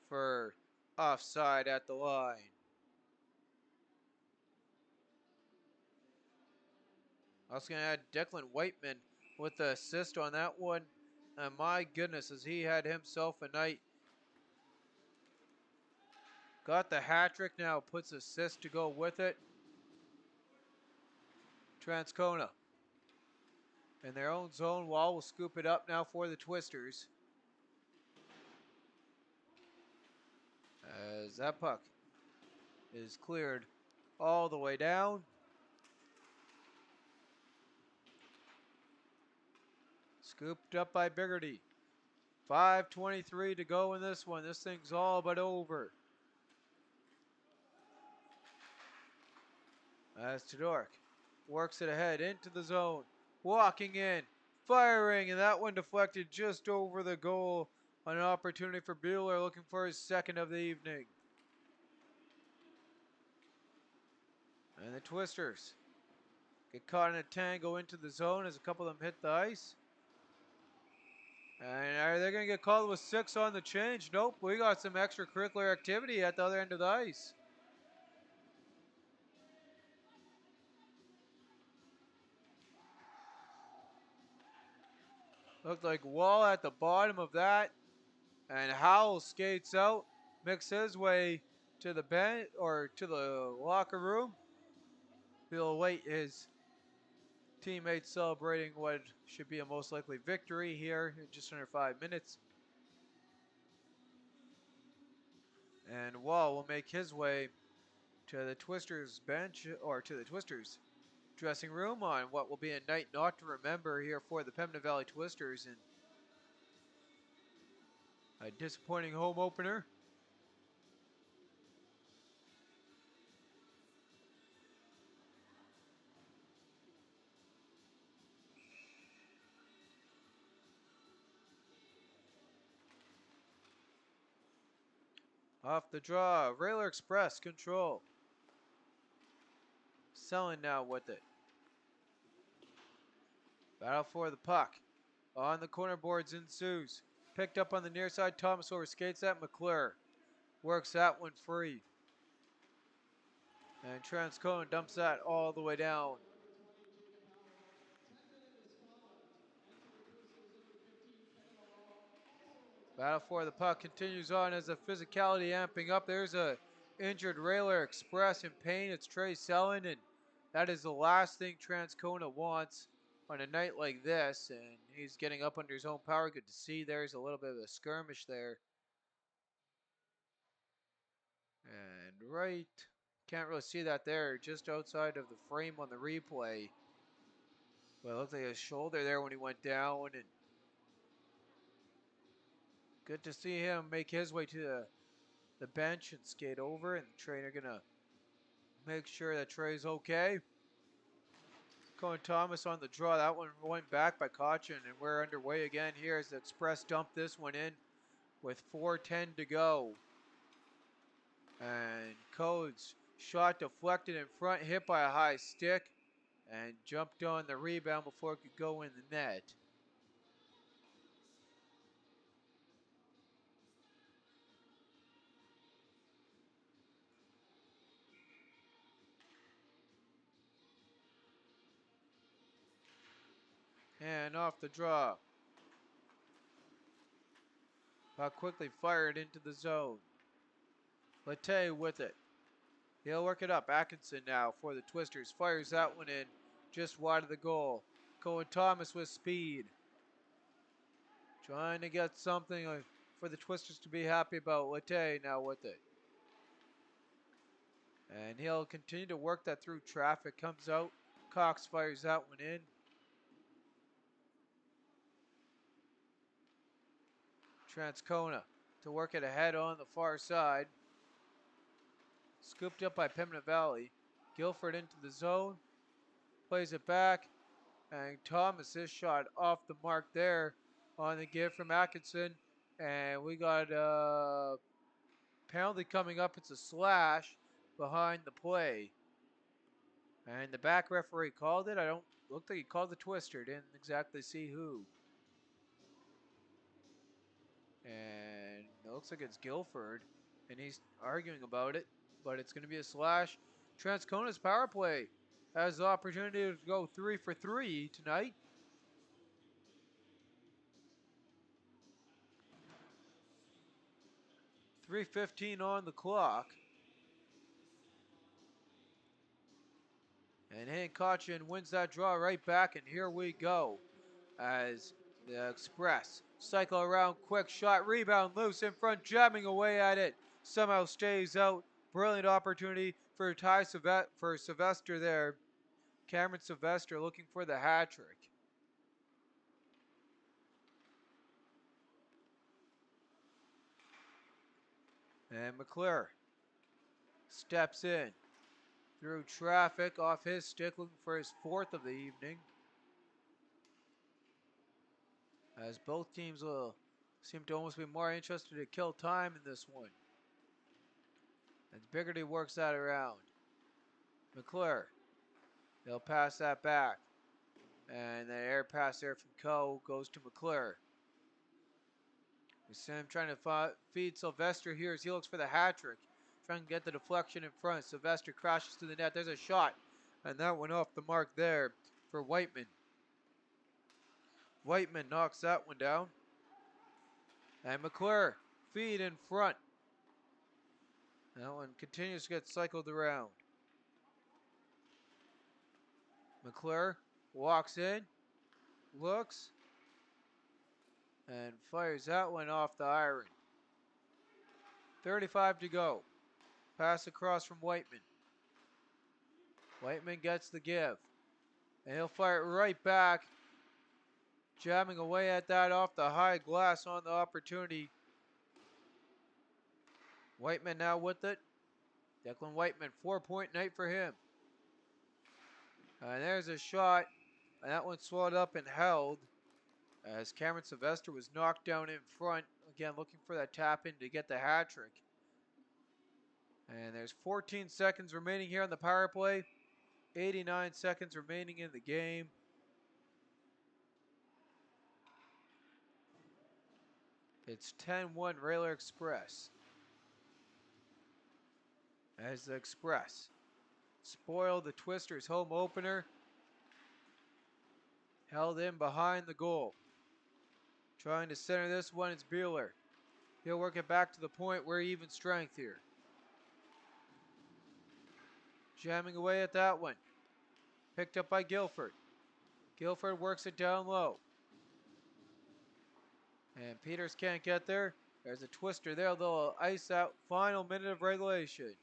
for offside at the line. Also going to add Declan Whiteman with the assist on that one. And my goodness, as he had himself a night. Got the hat trick now, puts assist to go with it. Transcona in their own zone. Wall will scoop it up now for the Twisters. As that puck is cleared all the way down. Scooped up by Biggerty. 5:23 to go in this one. This thing's all but over. As Todoric works it ahead into the zone. Walking in, firing, and that one deflected just over the goal. An opportunity for Bueller looking for his second of the evening. And the Twisters get caught in a tangle into the zone as a couple of them hit the ice. And are they going to get called with 6 on the change? Nope, we got some extracurricular activity at the other end of the ice. Looked like Wall at the bottom of that. And Howell skates out, makes his way to the bench or to the locker room. He'll await his teammates celebrating what should be a most likely victory here in just under 5 minutes. And Wall will make his way to the Twisters bench or to the Twisters dressing room on what will be a night not to remember here for the Pembina Valley Twisters and a disappointing home opener. Off the draw, Railer Express control. Selling now with it. Battle for the puck. On the corner boards ensues. Picked up on the near side. Thomas over skates at McClure. Works that one free. And Transcona dumps that all the way down. Battle for the puck continues on as the physicality amping up. There's a injured Railer Express in pain. It's Trey Sellen, and that is the last thing Transcona wants on a night like this. And he's getting up under his own power. Good to see there's a little bit of a skirmish there. And right, can't really see that there, just outside of the frame on the replay. But it looked like his shoulder there when he went down, and good to see him make his way to the bench and skate over, and the trainer gonna make sure that Trey's okay. Cohen Thomas on the draw. That one went back by Caution, and we're underway again here as the Express dump this one in with 4:10 to go. And Codes shot deflected in front, hit by a high stick, and jumped on the rebound before it could go in the net. And off the draw. Puck quickly fired into the zone. Latte with it. He'll work it up. Atkinson now for the Twisters. Fires that one in just wide of the goal. Cohen Thomas with speed. Trying to get something for the Twisters to be happy about. Latte now with it. And he'll continue to work that through traffic. Comes out. Cox fires that one in. Transcona to work it ahead on the far side. Scooped up by Pembina Valley. Guilford into the zone. Plays it back. And Thomas, his shot off the mark there on the give from Atkinson. And we got a penalty coming up. It's a slash behind the play. And the back referee called it. I don't look like he called the twister. Didn't exactly see who. And it looks like it's Guilford. And he's arguing about it. But it's going to be a slash. Transcona's power play has the opportunity to go 3 for 3 tonight. .3:15 on the clock. And Hank Caution wins that draw right back, and here we go as the Express cycle around, quick shot, rebound, loose in front, jamming away at it. Somehow stays out. Brilliant opportunity for for Sylvester there. Cameron Sylvester looking for the hat trick. And McClure steps in through traffic off his stick, looking for his 4th of the evening. As both teams will seem to almost be more interested to kill time in this one. And Biggerty works that around. McClure, they'll pass that back. And the air pass there from Coe goes to McClure. We see him trying to feed Sylvester here as he looks for the hat trick. Trying to get the deflection in front. Sylvester crashes to the net. There's a shot. And that went off the mark there for Whiteman. Whiteman knocks that one down. And McClure, feed in front. That one continues to get cycled around. McClure walks in, looks, and fires that one off the iron. 35 to go. Pass across from Whiteman. Whiteman gets the give. And he'll fire it right back. Jamming away at that off the high glass on the opportunity. Whiteman now with it. Declan Whiteman, 4-point night for him. And there's a shot. And that one swallowed up and held. As Cameron Sylvester was knocked down in front. Again, looking for that tap in to get the hat trick. And there's 14 seconds remaining here on the power play. 89 seconds remaining in the game. It's 10-1 Railer Express. As the Express spoiled the Twisters' home opener. Held in behind the goal. Trying to center this one is Bueller. He'll work it back to the point where even strength here. Jamming away at that one. Picked up by Guilford. Guilford works it down low. And Peters can't get there There's a twister there. They'll ice out final minute of regulation.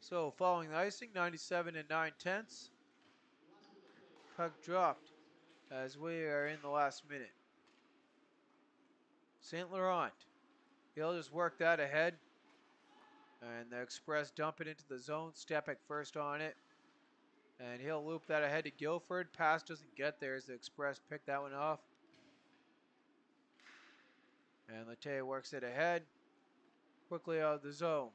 So following the icing, 97 and 9/10. Puck dropped as we are in the last minute. St. Laurent, he'll just work that ahead. And the Express dump it into the zone. Stepek first on it. And he'll loop that ahead to Guilford. Pass doesn't get there as the Express pick that one off. And Latte works it ahead. Quickly out of the zone.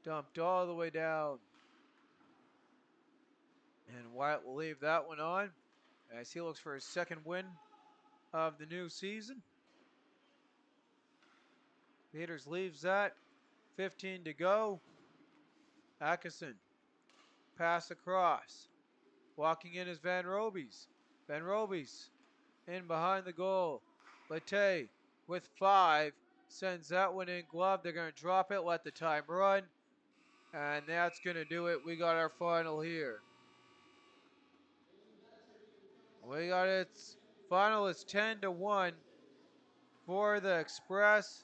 Dumped all the way down. And Wyatt will leave that one on as he looks for his second win of the new season. Peters leaves that. 15 to go. Atkinson. Pass across. Walking in is Van Robies. Van Robies in behind the goal. Latte with 5. Sends that one in glove. They're going to drop it. Let the time run. And that's going to do it. We got our final here. We got its final is 10 to 1 for the Express,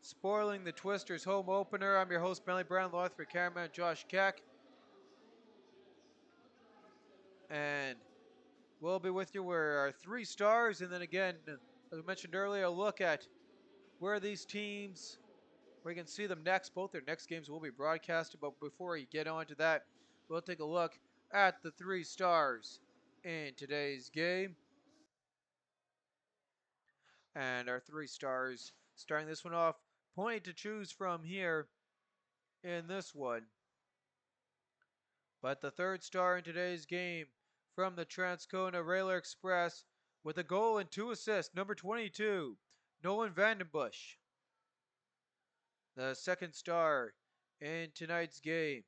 spoiling the Twisters home opener. I'm your host, Bentley Brown, Lothric cameraman Josh Keck. And we'll be with you where our 3 stars, and then again, as I mentioned earlier, a look at where these teams, we can see them next. Both their next games will be broadcasted, but before we get on to that, we'll take a look at the 3 stars in today's game. And our 3 stars, starting this one off, point to choose from here in this one. But the 3rd star in today's game from the Transcona Railer Express with a goal and 2 assists, number 22, Nolan Vandenbush. The 2nd star in tonight's game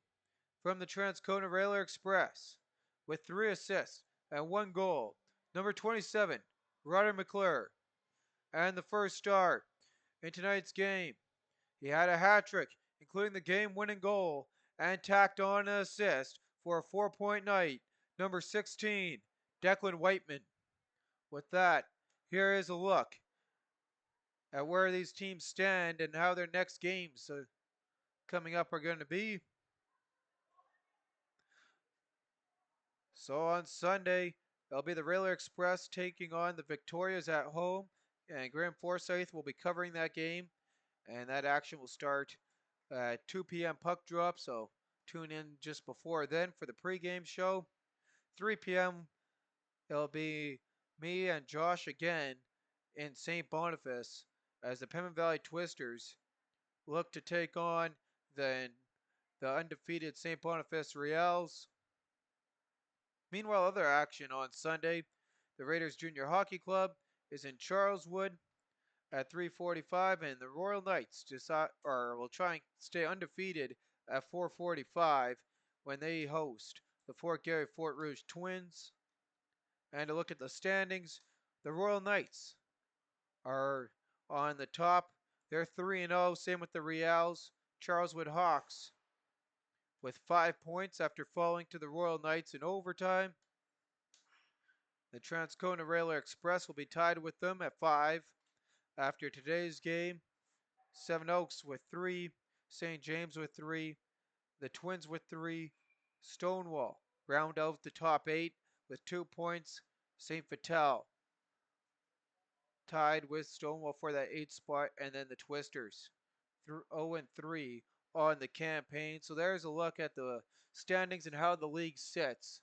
from the Transcona Railer Express with 3 assists and 1 goal, number 27, Ryder McClure. And the 1st star in tonight's game, he had a hat trick, including the game-winning goal, and tacked on an assist for a 4-point night, number 16, Declan Whiteman. With that, here is a look at where these teams stand and how their next games coming up are going to be. So on Sunday, it'll be the Railer Express taking on the Victorias at home, and Graham Forsyth will be covering that game, and that action will start at 2 p.m. puck drop, so tune in just before then for the pregame show. 3 p.m. it'll be me and Josh again in St. Boniface as the Pemmon Valley Twisters look to take on the undefeated St. Boniface Reals. Meanwhile, other action on Sunday, the Raiders Junior Hockey Club is in Charleswood at 3:45, and the Royal Knights will try and stay undefeated at 4:45 when they host the Fort Garry Fort Rouge Twins. And to look at the standings, the Royal Knights are on the top. They're 3-0, same with the Reals. Charleswood Hawks with 5 points after falling to the Royal Knights in overtime. The Transcona Railer Express will be tied with them at 5 after today's game. Seven Oaks with 3, St. James with 3, the Twins with 3, Stonewall round out the top 8 with 2 points. St. Vital tied with Stonewall for that 8th spot, and then the Twisters 0-3 on the campaign. So there's a look at the standings and how the league sits.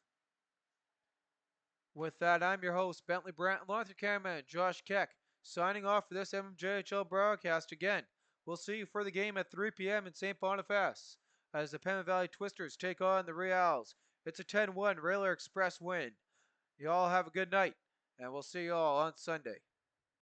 With that, I'm your host, Bentley Brandt, along with your cameraman, Josh Keck, signing off for this MMJHL broadcast. Again, we'll see you for the game at 3 p.m. in St. Boniface as the Pemmon Valley Twisters take on the Reals. It's a 10-1 Railer Express win. You all have a good night, and we'll see you all on Sunday.